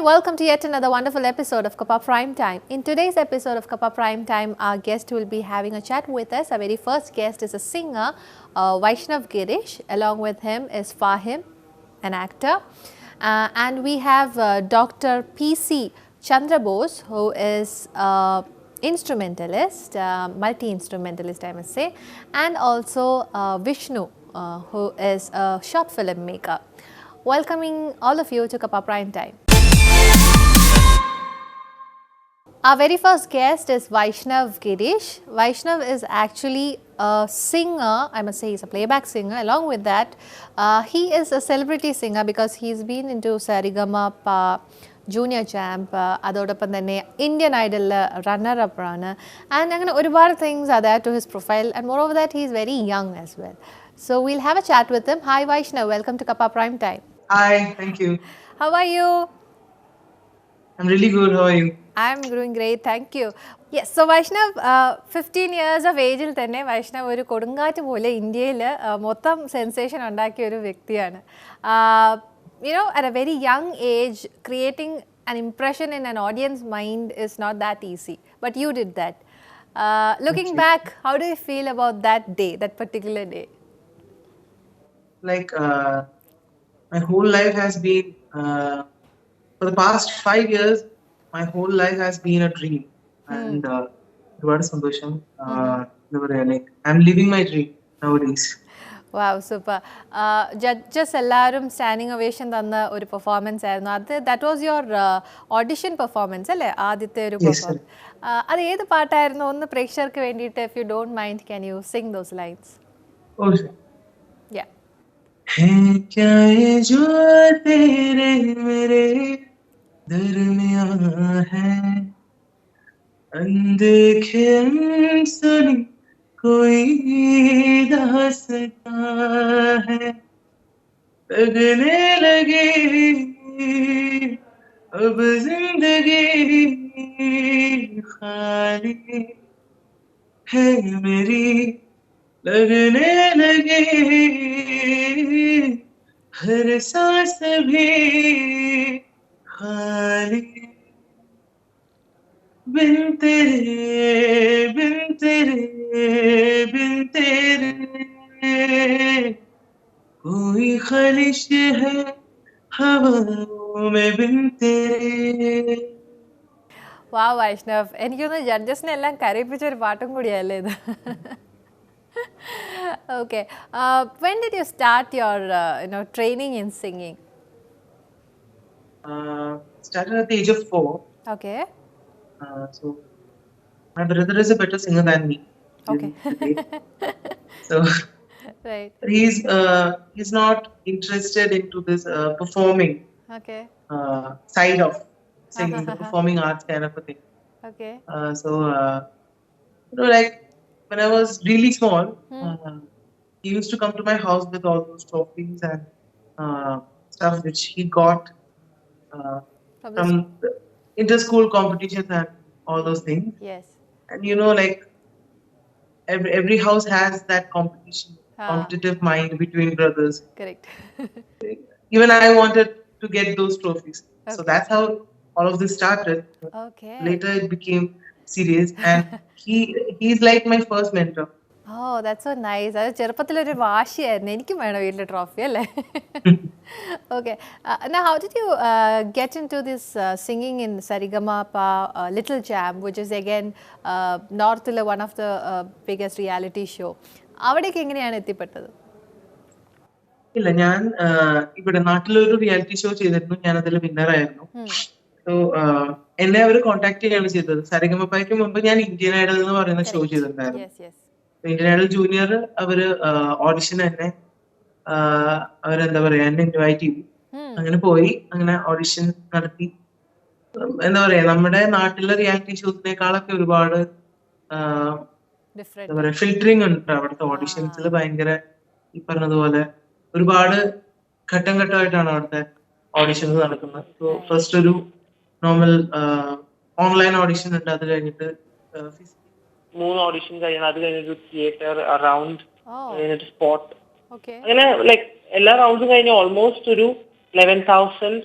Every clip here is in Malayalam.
welcome to yet another wonderful episode of Kappa Prime Time. In today's episode of Kappa Prime Time, our guest will be having a chat with us. Our very first guest is a singer, Vaishnav Girish. Along with him is Fahim, an actor. And we have Dr. P.C. Chandra Bose, who is instrumentalist, multi-instrumentalist I must say, and also Vishnu, who is a short film maker. Welcoming all of you to Kappa Prime Time. Our very first guest is Vaishnav Girish. Vaishnav is actually a singer, I must say he's a playback singer. Along with that, he is a celebrity singer because he's been into Saregama, Junior Champ, അതോടൊപ്പം തന്നെ Indian Idol runner-up ആണ്. And അങ്ങനെ ഒരുപാട് things are there to his profile, and moreover that he is very young as well. So we'll have a chat with him. Hi Vaishnav, welcome to Kappa Prime Time. Hi, thank you. How are you? I'm really good. How are you? I'm doing great, thank you. Yes, so Vaishnav, 15 years of age il thanne Vaishnav oru kodungaattu pole Indyil mottham sensation undakkiya oru vyaktiyanu. You know, at a very young age, creating an impression in an audience mind is not that easy, but you did that. Looking back, how do you feel about that day, that particular day? Like, my whole life has been, for the past 5 years, my whole life has been a dream. And ഒരുപാട് സന്തോഷം. എന്താ പറയാ, like, I'm living my dream nowadays. Wow, super. Judges എല്ലാവരും സ്റ്റാൻഡിങ് ഒവേഷൻ തന്ന ഒരു പെർഫോമൻസ് ആയിരുന്നു അത്. That was your audition performance അല്ലേ, ആദ്യത്തെ ഒരു പെർഫോമൻസ്? അത് ഏത് പാട്ടായിരുന്നു? ഒന്ന് പ്രേക്ഷകർക്ക് വേണ്ടിയിട്ട്, if you don't mind, can you sing those lines? Yeah. है क्या ये जो तेरे मेरे दरमियां है, अनदेखे अनसुनी कोई दास्तां है, लगने लगी अब जिंदगी खाली है मेरी, लगने लगी हर सांस भी खाली, बिन तेरे बिन तेरे बिन तेरे कोई ख्वाहिश है हवाओं में बिन तेरे. Wow, Vaishnav, എനിക്കൊന്ന് ജഡ്ജസിനെ എല്ലാം കരയിപ്പിച്ച ഒരു പാട്ടും കൂടിയല്ലേ ഇത്? Okay, when did you start your training in singing? Started at the age of 4. Okay. So my brother is a better singer than me. Okay. So Right. he's not interested into this performing Okay. Side of singing, the performing arts kind of a thing. Okay. So like when I was really small, he used to come to my house with all those trophies and stuff which he got from the inter-school competitions and all those things. Yes. And like every house has that competitive mind between brothers. Correct. Even I wanted to get those trophies. Okay. So that's how all of this started. Okay. Later it became serious, and he's like my first mentor. Oh, that's so nice. അത് ചെറുപ്പത്തിലൊരു വാശിയായിരുന്നു, എനിക്കും വേണം വീട്ടിലെ ട്രോഫി അല്ലേ? Okay. Now, how did you get into this singing in Saregama, Little Champ, which is again Northile, one of the biggest reality show? അവിടേക്ക് എങ്ങനെയാണ് എത്തിപ്പെട്ടത്? ഇല്ല, ഞാൻ ഇവിടെ നാട്ടിലൊരു റിയാലിറ്റി ഷോ ചെയ്തിരുന്നു. ഞാൻ അതിൽ വിന്നർ ആയിരുന്നു. സോ എന്നെ അവർ കോൺടാക്ട് ചെയ്യാണ് ചെയ്തത്. സരിഗമപ്പയ്ക്ക് മുമ്പ് ഞാൻ ഇന്ത്യൻ ഐഡൽ എന്ന് പറയുന്ന ഷോ ചെയ്തിട്ടുണ്ടായിരുന്നു. ഇന്ത്യൻ ഐഡൽ ജൂനിയർ അവര് ഓഡിഷൻ തന്നെ അവരെന്താ പറയാ എന്നെ ഇൻവൈറ്റ് ചെയ്തു. അങ്ങനെ പോയി, അങ്ങനെ ഓഡിഷൻ നടത്തി. എന്താ പറയാ, നമ്മുടെ നാട്ടിലെ റിയാലിറ്റി ഷോസിനേക്കാളൊക്കെ ഒരുപാട് എന്താ പറയാ ഫിൽറ്ററിങ് ഉണ്ട് അവിടുത്തെ ഓഡിഷൻസിൽ. ഭയങ്കര ഈ പറഞ്ഞതുപോലെ ഒരുപാട് ഘട്ടം ഘട്ടമായിട്ടാണ് അവിടുത്തെ ഓഡിഷൻസ് നടക്കുന്നത്. സോ ഫസ്റ്റ് ഒരു നോർമൽ ഓൺലൈൻ ഓഡിഷൻ ഉണ്ട്, അത് കഴിഞ്ഞിട്ട് 3 ഓഡിഷൻ കഴിയണം, അത് കഴിഞ്ഞിട്ട് തിയേറ്റർ റൗണ്ട്, കഴിഞ്ഞിട്ട് സ്പോട്ട്, അങ്ങനെ ലൈക്ക് എല്ലാ റൗണ്ട്സും കഴിഞ്ഞ് ഓൾമോസ്റ്റ് ഒരു 11,000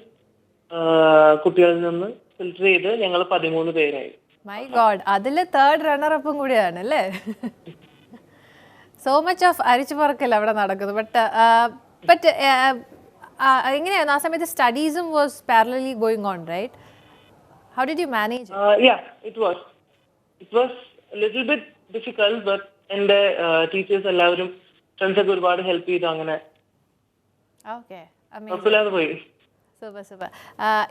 കുട്ടികളിൽ നിന്ന് ഫിൽറ്റർ ചെയ്ത് ഞങ്ങൾ 13 പേരായി. മൈ ഗോഡ്, അതിൽ തേർഡ് റണ്ണറപ്പും കൂടിയാണ് അല്ലേ? സോ മച്ച് ഓഫ് അരിച്ചു പറക്കൽ അവിടെ നടക്കുന്നു. ബട്ട് എങ്ങനെയായിരുന്നു ആ സമയത്ത്? സ്റ്റഡീസും was parallelly going on, right? How did you manage? Yeah, it was a little bit difficult, but എൻ്റെ ടീച്ചേഴ്സ് എല്ലാവരും ഫ്രണ്ട്സ് ഒക്കെ ഒരുപാട് ഹെൽപ്പ് ചെയ്തു. അങ്ങനെ ഓക്കെ, കുഴപ്പമില്ലാതെ പോയി. Super super.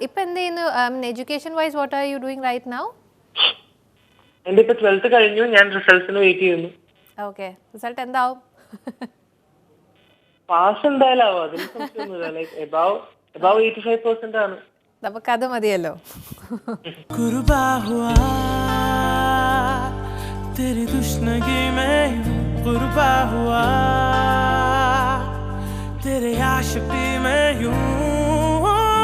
ഇപ്പം എന്ത് ചെയ്യുന്നു education wise? What are you doing right now? എൻ്റെ ഇപ്പൊ 12th കഴിഞ്ഞു. ഞാൻ റിസൾട്ട്സിന് വെയിറ്റ് ചെയ്യുന്നു. ഓക്കെ, റിസൾട്ട് എന്താവും? പാസ് എന്തായാലും ആവും, അതിന് സംശയമൊന്നുമില്ല. ലൈക്ക് എബവ് 85% ആണ്. നമുക്കത് മതിയല്ലോ. तेरी दुश्मनी में कुर्बा हुआ, तेरे आशिकी में यूं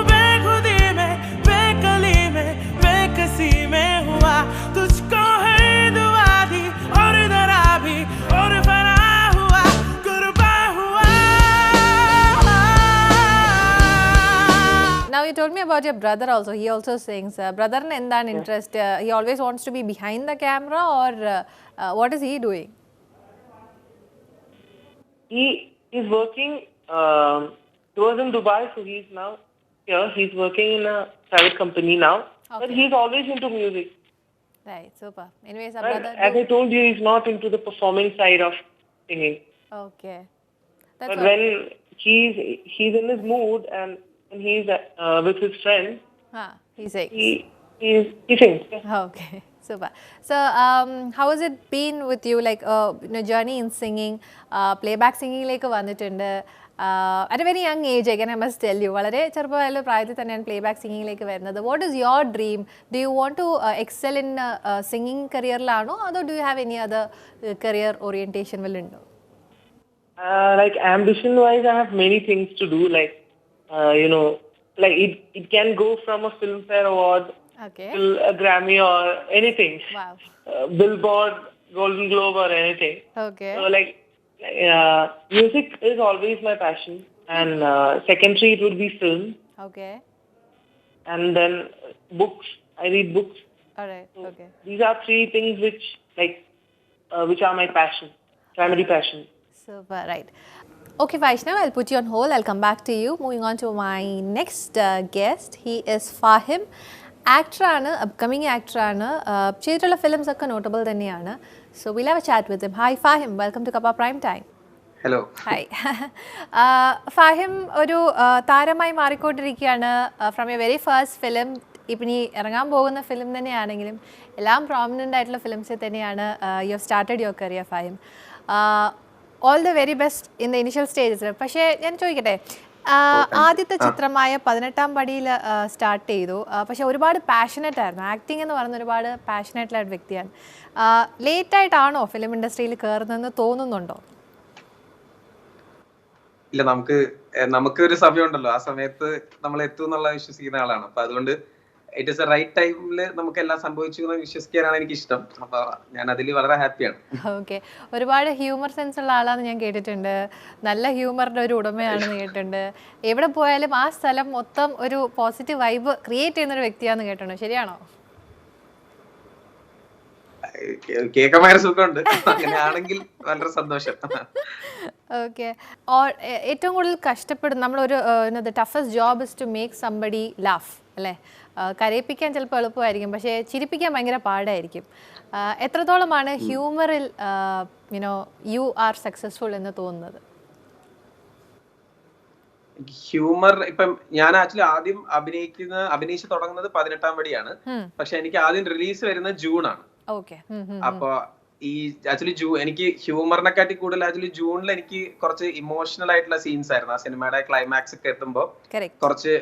बेखुदी में बेकली में बेकसी में हुआ, तुझको है दुआ दी और डरा भी और फना हुआ, कुर्बा हुआ. Now you told me about your brother also. He also sings. Brother ne endan interest? He always wants to be behind the camera, or what is he doing? He is working. He was in Dubai, so he's now here. He's working in a private company now, but he's always into music. Right, super. Anyways, our But brother. as I told you, he's not into the performing side of singing. Okay. That's But all. when he's in his mood and when he's with his friends, He sings. he sings. Okay, super. So, how has it been with you, like journey in singing? Playback singing like vannittund. At a very young age, again, I must tell you, വളരെ ചെറുപ്പമായുള്ള പ്രായത്തിൽ തന്നെയാണ് പ്ലേബാക്ക് സിംഗിങ്ങിലേക്ക് വരുന്നത്. What is your dream? Do you want to excel in singing കരിയറിലാണോ, അതോ do you have any other career orientation വല്ലുണ്ടോ? Like ambition wise, I have many things to do. Like like it can go from a Filmfare Award Okay. till a Grammy or anything. Wow. Billboard, Golden Globe or anything. Okay. So like music is always my passion, and secondary it would be film, Okay. and then books. I read books. All right. Okay. These are three things which are my passion, primary passion. Super, right. Okay, Vaishnav, I'll put you on hold. I'll come back to you. Moving on to my next guest. He is Fahim. Actor ആണ്, upcoming actor ആണ്. ചെയ്തിട്ടുള്ള ഫിലിംസ് ഒക്കെ നോട്ടബിൾ തന്നെയാണ്. So we'll have a chat with him. Hi Fahim, welcome to Kappa Prime Time. Hello. Hi. Fahim ഒരു താരമായി മാറിക്കൊണ്ടിരിക്കുകയാണ്. From A very first film, ഇപ്പം ഇനി ഇറങ്ങാൻ പോകുന്ന ഫിലിം തന്നെയാണെങ്കിലും എല്ലാം പ്രോമിനൻ്റ് ആയിട്ടുള്ള ഫിലിംസിൽ തന്നെയാണ് you have started your career Faheem. All the very best in the initial സ്റ്റേജസിൽ. പക്ഷേ ഞാൻ ചോദിക്കട്ടെ, ആദ്യത്തെ ചിത്രമായ 18-ാം പടിയിൽ സ്റ്റാർട്ട് ചെയ്തു. പക്ഷെ ഒരുപാട് പാഷനറ്റ് ആയിരുന്നു. ആക്ടിങ് എന്ന് പറയുന്ന ഒരുപാട് പാഷനേറ്റുള്ള ഒരു വ്യക്തിയാണ്. ലേറ്റായിട്ടാണോ ഫിലിം ഇൻഡസ്ട്രിയിൽ കയറുന്നതെന്ന് തോന്നുന്നുണ്ടോ? ഇല്ല, നമുക്ക് ഒരു സമയമുണ്ടല്ലോ, ആ സമയത്ത് നമ്മൾ എത്തും എന്നുള്ള വിശ്വസിക്കുന്ന ആളാണ്. അപ്പൊ അതുകൊണ്ട് ഇറ്റ് ഇസ് എ റൈറ്റ് ടൈമിൽ നമുക്ക് എല്ലാം സംഭവിച്ചു എന്ന് വിശ്വസിക്കാനാണ് എനിക്ക് ഇഷ്ടം. അപ്പൊ ഞാൻ അതിൽ വളരെ ഹാപ്പിയാണ്. ഓക്കെ. ഒരുപാട് ഹ്യൂമർ സെൻസ് ഉള്ള ആളാന്ന് ഞാൻ കേട്ടിട്ടുണ്ട്. നല്ല ഹ്യൂമറിന്റെ ഒരു ഉടമയാണെന്ന് കേട്ടിട്ടുണ്ട്. എവിടെ പോയാലും ആ സ്ഥലം മൊത്തം ഒരു പോസിറ്റീവ് വൈബ് ക്രിയേറ്റ് ചെയ്യുന്ന ഒരു വ്യക്തിയാണെന്ന് കേട്ടിട്ടുണ്ട്. ശരിയാണോ? കേൾക്കാൻ സുഖമുണ്ട്. അങ്ങനെയാണെങ്കിൽ വളരെ സന്തോഷം. ഓക്കെ. ഏറ്റവും കൂടുതൽ കഷ്ടപ്പെടുന്ന നമ്മളൊരു toughest job is to make somebody laugh അല്ലേ? കരയിപ്പിക്കാൻ ചിലപ്പോൾ എളുപ്പമായിരിക്കും, പക്ഷേ ചിരിപ്പിക്കാൻ ഭയങ്കര പാടായിരിക്കും. എത്രത്തോളമാണ് ഹ്യൂമറിൽ യു ആർ സക്സസ്ഫുൾ എന്ന് തോന്നുന്നത്? ഹ്യൂമർ ഇപ്പം ഞാൻ ആക്ച്വലി ആദ്യം അഭിനയിച്ച് തുടങ്ങുന്നത് 18-ാം പടിയാണ്. പക്ഷെ എനിക്ക് ആദ്യം റിലീസ് വരുന്നത് ജൂണാണ്. അപ്പൊ ഈ ആക്ച്വലി എനിക്ക് ഹ്യൂമറിനെക്കാട്ടി കൂടുതൽ ആക്ച്വലി ജൂണിൽ എനിക്ക് കുറച്ച് ഇമോഷണൽ ആയിട്ടുള്ള സീൻസ് ആയിരുന്നു. ആ സിനിമയുടെ ക്ലൈമാക്സ് ഒക്കെ എത്തുമ്പോ കുറച്ച്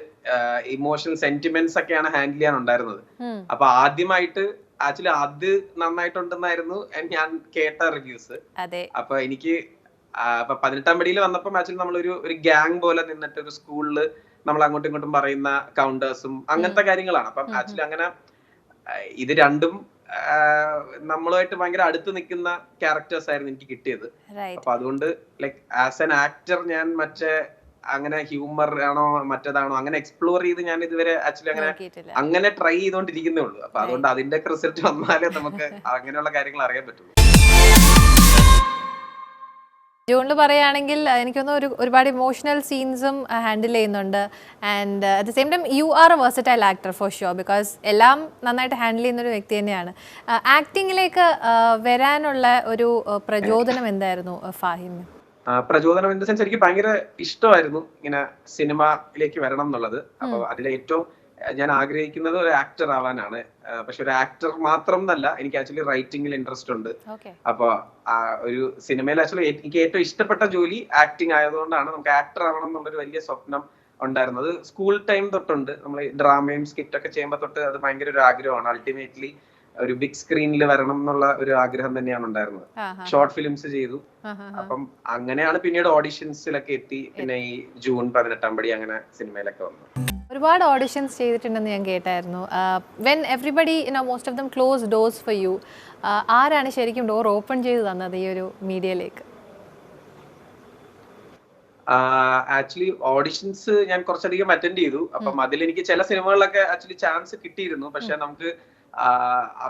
ഇമോഷണൽ സെന്റിമെന്റ്സ് ഒക്കെയാണ് ഹാൻഡിൽ ചെയ്യാനുണ്ടായിരുന്നത്. അപ്പൊ ആദ്യമായിട്ട് ആക്ച്വലി അത് നന്നായിട്ടുണ്ടെന്നായിരുന്നു ഞാൻ കേട്ട റിവ്യൂസ്. അപ്പൊ എനിക്ക് 18-ാം പടിയിൽ വന്നപ്പോ ആക്ച്വലി നമ്മളൊരു ഗ്യാങ് പോലെ നിന്നിട്ട് ഒരു സ്കൂളില് നമ്മൾ അങ്ങോട്ടും ഇങ്ങോട്ടും പറയുന്ന കൗണ്ടേഴ്സും അങ്ങനത്തെ കാര്യങ്ങളാണ്. അപ്പം ആക്ച്വലി അങ്ങനെ ഇത് രണ്ടും നമ്മളുമായിട്ട് ഭയങ്കര അടുത്ത് നിൽക്കുന്ന ക്യാരക്ടേഴ്സ് ആയിരുന്നു എനിക്ക് കിട്ടിയത്. അപ്പൊ അതുകൊണ്ട് ലൈക് ആസ് എൻ ആക്ടർ ഞാൻ മറ്റേ അങ്ങനെ ഹ്യൂമർ ആണോ മറ്റേതാണോ അങ്ങനെ എക്സ്പ്ലോർ ചെയ്ത് ഞാൻ ഇതുവരെ ആക്ച്വലി അങ്ങനെ ട്രൈ ചെയ്തോണ്ടിരിക്കുന്നേ ഉള്ളൂ. അപ്പൊ അതുകൊണ്ട് അതിന്റെ റിസൾട്ട് വന്നാലേ നമുക്ക് അങ്ങനെയുള്ള കാര്യങ്ങൾ അറിയാൻ പറ്റുള്ളൂ. ജൂണിൽ പറയുകയാണെങ്കിൽ എനിക്കൊന്ന് ഒരുപാട് ഇമോഷണൽ സീൻസും ഹാൻഡിൽ ചെയ്യുന്നുണ്ട്. And at the same time you are A versatile actor for sure, because എല്ലാം നന്നായിട്ട് ഹാൻഡിൽ ചെയ്യുന്നൊരു വ്യക്തി തന്നെയാണ്. ആക്ടിങ്ങിലേക്ക് വരാനുള്ള ഒരു പ്രചോദനം എന്തായിരുന്നു ഫാഹിമിന്? പ്രചോദനം ഇൻ ദ സെൻസ് എനിക്ക് ഭയങ്കര ഇഷ്ടമായിരുന്നു ഇങ്ങനെ സിനിമയിലേക്ക് വരണം എന്നുള്ളത്. അപ്പൊ അതിലെ ഏറ്റവും ഞാൻ ആഗ്രഹിക്കുന്നത് ഒരു ആക്ടർ ആവാനാണ്. പക്ഷെ ഒരു ആക്ടർ മാത്രം എന്നല്ല, എനിക്ക് ആക്ച്വലി റൈറ്റിംഗിൽ ഇൻട്രസ്റ്റ് ഉണ്ട്. അപ്പൊ ഒരു സിനിമയിൽ ആക്ച്വലി എനിക്ക് ഏറ്റവും ഇഷ്ടപ്പെട്ട ജോലി ആക്ടിങ് ആയതുകൊണ്ടാണ് നമുക്ക് ആക്ടർ ആവണം എന്നുള്ളൊരു വലിയ സ്വപ്നം ഉണ്ടായിരുന്നത്. സ്കൂൾ ടൈം തൊട്ടുണ്ട് നമ്മൾ ഡ്രാമയും സ്കിറ്റൊക്കെ ചെയ്യുമ്പോൾ തൊട്ട് അത് ഭയങ്കര ഒരു ആഗ്രഹമാണ്. അൾട്ടിമേറ്റ്ലി ഒരു ബിഗ് സ്ക്രീനിൽ വരണം എന്നുള്ള ഒരു ആഗ്രഹം തന്നെയാണ് ഉണ്ടായിരുന്നത്. ഷോർട്ട് ഫിലിംസ് ചെയ്തു. അപ്പം അങ്ങനെയാണ് പിന്നീട് ഓഡിഷൻസിലൊക്കെ എത്തി. പിന്നെ ഈ ജൂൺ 18 പടി അങ്ങനെ സിനിമയിലൊക്കെ വന്നു. ഒരുപാട് ഓഡിഷൻസ് ചെയ്തിട്ടുണ്ടെന്ന് ഞാൻ കേട്ടായിരുന്നു. When everybody most of them close doors for you, ആരാണ് ശരിക്കും ഡോർ ഓപ്പൺ ചെയ്ത് തന്നത് ഈ ഒരു മീഡിയയിലേക്ക്? ആക്ച്വലി ഓഡിഷൻസ് ഞാൻ കുറച്ചധികം അറ്റൻഡ് ചെയ്തു. അപ്പം അതിൽ എനിക്ക് ചില സിനിമകളിലൊക്കെ ആക്ച്വലി ചാൻസ് കിട്ടിയിരുന്നു. പക്ഷെ നമുക്ക്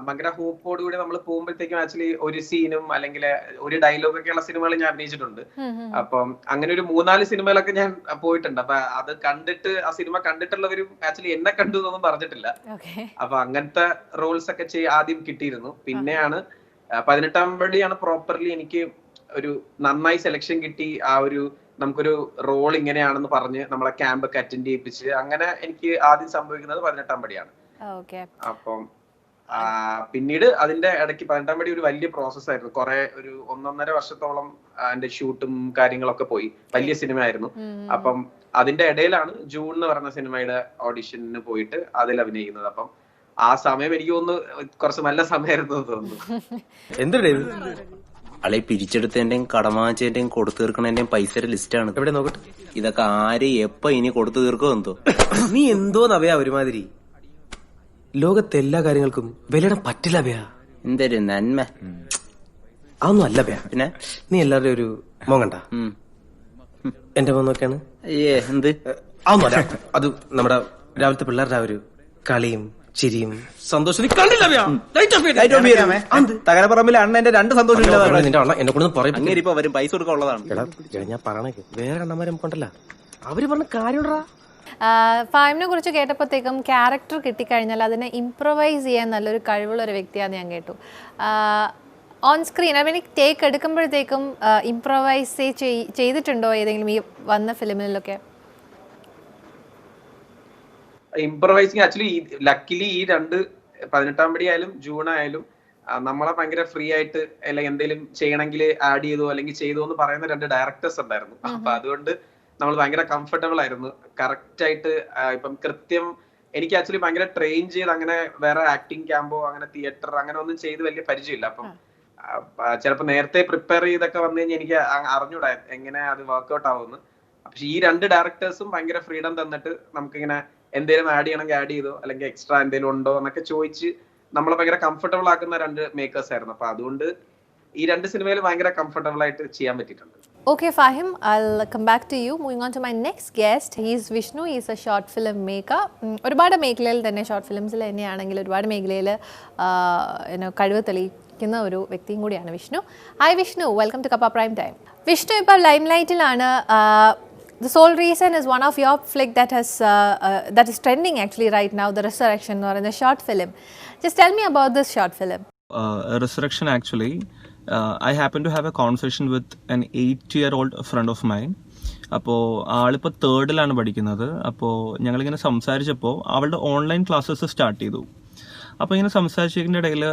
ഭയങ്കര ഹോപ്പോട് കൂടി നമ്മൾ പോകുമ്പോഴത്തേക്കും ആക്ച്വലി ഒരു സീനും അല്ലെങ്കിൽ ഒരു ഡയലോഗ് ഉള്ള സിനിമകൾ ഞാൻ അഭിനയിച്ചിട്ടുണ്ട്. അപ്പം അങ്ങനെ ഒരു 3-4 സിനിമകളൊക്കെ ഞാൻ പോയിട്ടുണ്ട്. അപ്പൊ അത് കണ്ടിട്ട് ആ സിനിമ കണ്ടിട്ടുള്ളവരും ആക്ച്വലി എന്നെ കണ്ടു എന്നൊന്നും പറഞ്ഞിട്ടില്ല. അപ്പൊ അങ്ങനത്തെ റോൾസ് ഒക്കെ ആദ്യം കിട്ടിയിരുന്നു. പിന്നെയാണ് 18 പടിയാണ് പ്രോപ്പർലി എനിക്ക് ഒരു നന്നായി സെലക്ഷൻ കിട്ടി. ആ ഒരു നമുക്കൊരു റോൾ ഇങ്ങനെയാണെന്ന് പറഞ്ഞ് നമ്മളെ ക്യാമ്പൊക്കെ അറ്റൻഡ് ചെയ്യിപ്പിച്ച് അങ്ങനെ എനിക്ക് ആദ്യം സംഭവിക്കുന്നത് 18 പടിയാണ്. അപ്പം പിന്നീട് അതിന്റെ ഇടയ്ക്ക് 18 പടി ഒരു വലിയ പ്രോസസ് ആയിരുന്നു. ഒരു 1.5 വർഷത്തോളം അതിന്റെ ഷൂട്ടും കാര്യങ്ങളൊക്കെ പോയി. വലിയ സിനിമ ആയിരുന്നു. അപ്പം അതിന്റെ ഇടയിലാണ് ജൂൺ എന്ന് പറഞ്ഞ സിനിമയുടെ ഓഡിഷന് പോയിട്ട് അതിൽ അഭിനയിക്കുന്നത്. അപ്പം ആ സമയം എനിക്ക് തോന്നുന്നു കുറച്ച് നല്ല സമയമായിരുന്നു തോന്നുന്നു. എന്തുണ്ട് അളെ പിരിച്ചെടുത്തതിന്റെയും കടമാച്ചതിന്റെയും കൊടുത്തു തീർക്കണതിന്റെയും പൈസയുടെ ലിസ്റ്റാണ്. എവിടെ നോക്കട്ടെ. ഇതൊക്കെ ആര് എപ്പ ഇനി കൊടുത്തു തീർക്കോ എന്തോ. നീ എന്തോന്നവയാ ഒരുമാതിരി. ലോകത്തെ എല്ലാ കാര്യങ്ങൾക്കും വിലയിടാൻ പറ്റില്ല ഭയാ. എന്തൊരു നന്മ. അതൊന്നും അല്ല ഭയാ. പിന്നെ നീ എല്ലാവരുടെയും ഒരു മോൻ കണ്ട? എന്റെ മോൻ നോക്കിയാണ്. എന്ത് അതൊന്നും അല്ല. അത് നമ്മുടെ രാവിലത്തെ പിള്ളേരുടെ ആ ഒരു കളിയും ചിരിയും സന്തോഷം നീ കണ്ടില്ല. തകരപ്പറമ്പിലെ അണ്ണന്റെ 2 സന്തോഷം നിന്റെ അണ്ണ എന്നെ കൊണ്ടൊന്നും പറയും. വരും പൈസ കൊടുക്കാനുള്ളതാണ്. ഞാൻ പറയണേ വേറെ അണ്ണന്മാരെ നമുക്കുണ്ടല്ല, അവര് പറഞ്ഞ കാര്യമുണ്ടാ. ഫാഹിമിനെ കുറിച്ച് കേട്ടപ്പോഴത്തേക്കും ക്യാരക്ടർ കിട്ടിക്കഴിഞ്ഞാൽ അതിനെ ഇംപ്രവൈസ് ചെയ്യാൻ നല്ലൊരു കഴിവുള്ള ഒരു വ്യക്തിയാണെന്ന് ഞാൻ കേട്ടു. ഓൺ സ്ക്രീൻ ടേക്ക് എടുക്കുമ്പോഴത്തേക്കും ഇംപ്രവൈസ് ചെയ്തിട്ടുണ്ടോ ഏതെങ്കിലും ഈ വന്ന ഫിലിമിലൊക്കെ? ഇംപ്രവൈസിങ് ആക്ച്വലി ലക്കിലി ഈ 2 18 പടി ആയാലും ജൂൺ ആയാലും നമ്മളെ ഭയങ്കര ഫ്രീ ആയിട്ട് അല്ലെങ്കിൽ എന്തെങ്കിലും ചെയ്യണമെങ്കിൽ ആഡ് ചെയ്തോ അല്ലെങ്കിൽ ചെയ്തോ എന്ന് പറയുന്ന 2 ഡയറക്ടേഴ്സ് ഉണ്ടായിരുന്നു. അപ്പൊ അതുകൊണ്ട് നമ്മൾ ഭയങ്കര കംഫർട്ടബിൾ ആയിരുന്നു. കറക്റ്റ് ആയിട്ട് ഇപ്പം കൃത്യം എനിക്ക് ആക്ച്വലി ഭയങ്കര ട്രെയിൻ ചെയ്ത് അങ്ങനെ വേറെ ആക്ടിങ് ക്യാമ്പോ അങ്ങനെ തിയേറ്റർ അങ്ങനെ ഒന്നും ചെയ്ത് വലിയ പരിചയമില്ല. അപ്പം ചിലപ്പോ നേരത്തെ പ്രിപ്പയർ ചെയ്തൊക്കെ വന്നു കഴിഞ്ഞാൽ എനിക്ക് അറിഞ്ഞൂടാ എങ്ങനെ അത് വർക്ക്ഔട്ട് ആവുമെന്ന്. പക്ഷെ ഈ 2 ഡയറക്ടേഴ്സും ഭയങ്കര ഫ്രീഡം തന്നിട്ട് നമുക്കിങ്ങനെ എന്തെങ്കിലും ആഡ് ചെയ്യണമെങ്കിൽ ആഡ് ചെയ്തോ അല്ലെങ്കിൽ എക്സ്ട്രാ എന്തെങ്കിലും ഉണ്ടോ എന്നൊക്കെ ചോദിച്ച് നമ്മളെ ഭയങ്കര കംഫർട്ടബിൾ ആക്കുന്ന 2 മേക്കേഴ്സ് ആയിരുന്നു. അപ്പൊ അതുകൊണ്ട് ഈ 2 സിനിമയിൽ ഭയങ്കര കംഫർട്ടബിൾ ആയിട്ട് ചെയ്യാൻ പറ്റിയിട്ടുണ്ട്. Okay, Fahim, I'll come back to you. Moving on to my next guest. He is Vishnu. He is a short film maker. ഒരുപാട് മേഖലയിൽ തന്നെ ഷോർട്ട് ഫിലിംസിൽ തന്നെയാണെങ്കിൽ ഒരുപാട് മേഖലയിൽ കഴിവ് തെളിയിക്കുന്ന ഒരു വ്യക്തിയും കൂടിയാണ് Vishnu. Hi Vishnu, welcome to Kappa prime time. Vishnu ഇപ്പോൾ ലൈം ലൈറ്റിലാണ്. The sole reason is one of your flick that is trending actually right now, The Resurrection, or in a short film. Just tell me about this short film. Resurrection actually. I happen to have a conversation with an 8-year-old friend of mine. അപ്പോൾ ആളിപ്പോൾ 3rd പഠിക്കുന്നത്. അപ്പോൾ ഞങ്ങളിങ്ങനെ സംസാരിച്ചപ്പോൾ അവളുടെ ഓൺലൈൻ ക്ലാസ്സസ് സ്റ്റാർട്ട് ചെയ്തു. അപ്പോൾ ഇങ്ങനെ സംസാരിച്ചതിൻ്റെ ഇടയിൽ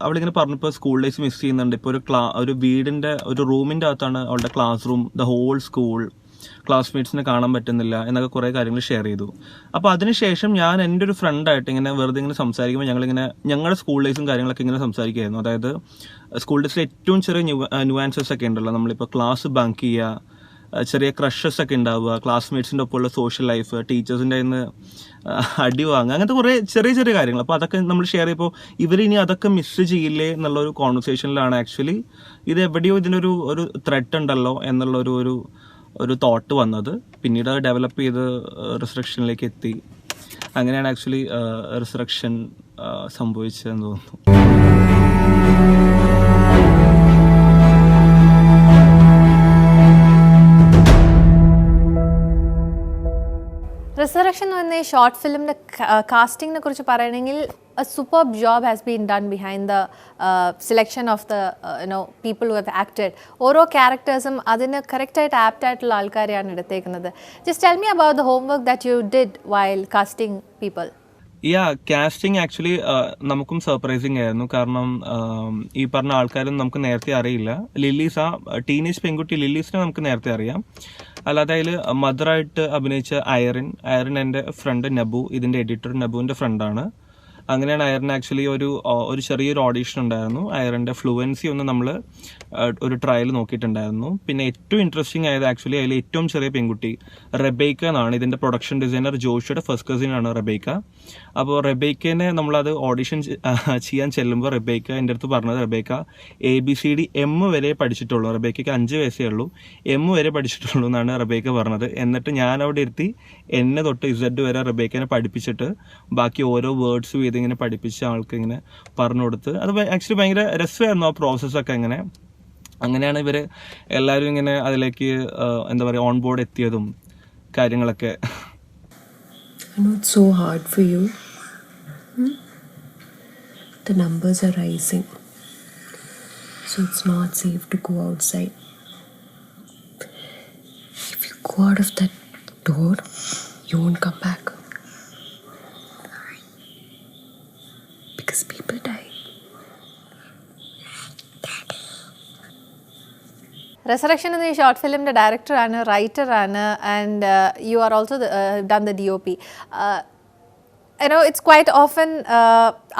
അവളിങ്ങനെ പറഞ്ഞപ്പോൾ സ്കൂൾ ഡേയ്സ് മിസ് ചെയ്യുന്നുണ്ട്. ഇപ്പോൾ ഒരു വീടിൻ്റെ ഒരു റൂമിൻ്റെ അകത്താണ് അവളുടെ class room, the whole school, ക്ലാസ്മേറ്റ്സിനെ കാണാൻ പറ്റുന്നില്ല എന്നൊക്കെ കുറേ കാര്യങ്ങൾ ഷെയർ ചെയ്തു. അപ്പോൾ അതിനുശേഷം ഞാൻ എൻ്റെ ഒരു ഫ്രണ്ടായിട്ട് ഇങ്ങനെ വെറുതെ ഇങ്ങനെ സംസാരിക്കുമ്പോൾ ഞങ്ങളുടെ സ്കൂൾ ഡേയ്സും കാര്യങ്ങളൊക്കെ ഇങ്ങനെ സംസാരിക്കുകയായിരുന്നു. അതായത് സ്കൂൾ ഡേയ്സിൽ ഏറ്റവും ചെറിയ ന്യൂവാൻസസ് ഒക്കെ ഉണ്ടല്ലോ, നമ്മളിപ്പോൾ ക്ലാസ് ബങ്ക് ചെയ്യുക, ചെറിയ ക്രഷസ് ഒക്കെ ഉണ്ടാവുക, ക്ലാസ്മേറ്റ്സിൻ്റെ ഒപ്പമുള്ള സോഷ്യൽ ലൈഫ്, ടീച്ചേഴ്സിൻ്റെ കയ്യിൽ നിന്ന് അടി വാങ്ങുക, അങ്ങനത്തെ കുറേ ചെറിയ ചെറിയ കാര്യങ്ങൾ. അപ്പോൾ അതൊക്കെ നമ്മൾ ഷെയർ ചെയ്യുമ്പോൾ ഇവരിനി അതൊക്കെ മിസ് ചെയ്യില്ലേ എന്നുള്ളൊരു കോൺവെർസേഷനിലാണ് ആക്ച്വലി ഇത് എവിടെയോ ഇതിനൊരു ത്രെറ്റ് ഉണ്ടല്ലോ എന്നുള്ളൊരു ഒരു തോട്ട് വന്നത്. പിന്നീട് അത് ഡെവലപ്പ് ചെയ്ത് റിസറക്ഷനിലേക്ക് എത്തി. അങ്ങനെയാണ് ആക്ച്വലി റിസറക്ഷൻ സംഭവിച്ചതെന്ന് തോന്നുന്നു. റിസറക്ഷൻ എന്ന് പറഞ്ഞ ഷോർട്ട് ഫിലിമിൻ്റെ കാസ്റ്റിങ്ങിനെ കുറിച്ച് പറയണമെങ്കിൽ a superb job has been done behind the selection of the people who have acted. ഓരോ ക്യാരക്ടേഴ്സും അതിന് കറക്റ്റായിട്ട് ആപ്റ്റ് ആയിട്ടുള്ള ആൾക്കാരെയാണ് എടുത്തേക്കുന്നത്. Just tell me about the homework that you did while casting people. Casting actually നമുക്കും സർപ്രൈസിങ് ആയിരുന്നു. കാരണം ഈ പറഞ്ഞ ആൾക്കാരും നമുക്ക് നേരത്തെ അറിയില്ല. ലില്ലീസ്, ആ ടീനേജ് പെൺകുട്ടി ലില്ലീസിനെ നമുക്ക് നേരത്തെ അറിയാം. അല്ലാതെ അതിൽ മദറായിട്ട് അഭിനയിച്ച ഐറിൻ എൻ്റെ ഫ്രണ്ട് നബു, ഇതിൻ്റെ എഡിറ്റർ നബുവിൻ്റെ ഫ്രണ്ടാണ്. അങ്ങനെയാണ് ഐറിൻ ആക്ച്വലി ഒരു ചെറിയൊരു ഓഡീഷൻ ഉണ്ടായിരുന്നു. ഐറിൻ്റെ ഫ്ലുവൻസി ഒന്ന് നമ്മൾ ഒരു ട്രയൽ നോക്കിയിട്ടുണ്ടായിരുന്നു. പിന്നെ ഏറ്റവും ഇൻട്രസ്റ്റിംഗ് ആയത് ആക്ച്വലി അതിൽ ഏറ്റവും ചെറിയ പെൺകുട്ടി റെബേക്ക എന്നാണ്. ഇതിൻ്റെ പ്രൊഡക്ഷൻ ഡിസൈനർ ജോഷിയുടെ ഫസ്റ്റ് കസിനാണ് റെബേക്ക. അപ്പോൾ റെബേക്കനെ നമ്മളത് ഓഡിഷൻ ചെയ്യാൻ ചെല്ലുമ്പോൾ റെബേക്ക എൻ്റെ അടുത്ത് പറഞ്ഞത്, റെബേക്ക ABCD M വരെ പഠിച്ചിട്ടുള്ളൂ, റെബേക്കയ്ക്ക് 5 വയസ്സേ ഉള്ളൂ, M വരെ പഠിച്ചിട്ടുള്ളൂ എന്നാണ് റെബേക്ക പറഞ്ഞത്. എന്നിട്ട് ഞാൻ അവിടെ ഇരുത്തി എന്നെ തൊട്ട് Z വരെ റെബേക്കനെ പഠിപ്പിച്ചിട്ട് ബാക്കി ഓരോ വേർഡ്സും ഇതിങ്ങനെ പഠിപ്പിച്ച ആൾക്ക് ഇങ്ങനെ പറഞ്ഞു കൊടുത്ത്. അത് ആക്ച്വലി ഭയങ്കര രസമായിരുന്നു ആ പ്രോസസ്സൊക്കെ. അങ്ങനെയാണ് ഇവർ എല്ലാവരും ഇങ്ങനെ അതിലേക്ക് എന്താ പറയുക ഓൺ ബോർഡ് എത്തിയതും കാര്യങ്ങളൊക്കെ. I know it's so hard for you. The numbers are rising, so it's not safe to go outside. If you go out of that door, you won't come back. Because people die. Resurrection എന്ന ഈ ഷോർട്ട് ഫിലിമിൻ്റെ ഡയറക്ടറാണ്, റൈറ്ററാണ്, and you are also done the DOP. It's quite often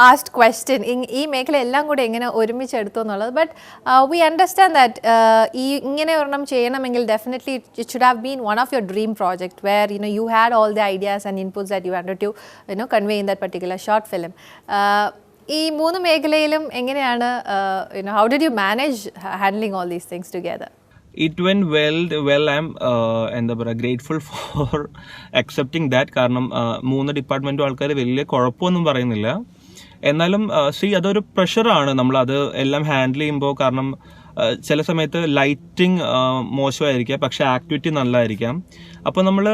asked question, ഈ മേഖല എല്ലാം കൂടെ എങ്ങനെ ഒരുമിച്ചെടുത്തു എന്നുള്ളത്. ബട്ട് വി അണ്ടർസ്റ്റാൻഡ് ദാറ്റ് ഇങ്ങനെ ഒരെണ്ണം ചെയ്യണമെങ്കിൽ definitely it should have been one of your dream project where you had all the ideas and inputs that you wanted to convey in that particular short film. ഈ 3 മേഖലയിലും എങ്ങനെയാണ് how did you manage handling all these things together? It went well. I'm എന്താ പറയുക ഗ്രേറ്റ്ഫുൾ ഫോർ അക്സെപ്റ്റിംഗ് ദാറ്റ്. കാരണം 3 ഡിപ്പാർട്ട്മെൻറ്റും ആൾക്കാർ വലിയ കുഴപ്പമൊന്നും പറയുന്നില്ല. എന്നാലും അതൊരു പ്രഷറാണ് നമ്മളത് എല്ലാം ഹാൻഡിൽ ചെയ്യുമ്പോൾ. കാരണം ചില സമയത്ത് ലൈറ്റിംഗ് മോശമായിരിക്കാം, പക്ഷെ ആക്ടിവിറ്റി നല്ലതായിരിക്കാം. അപ്പോൾ നമ്മൾ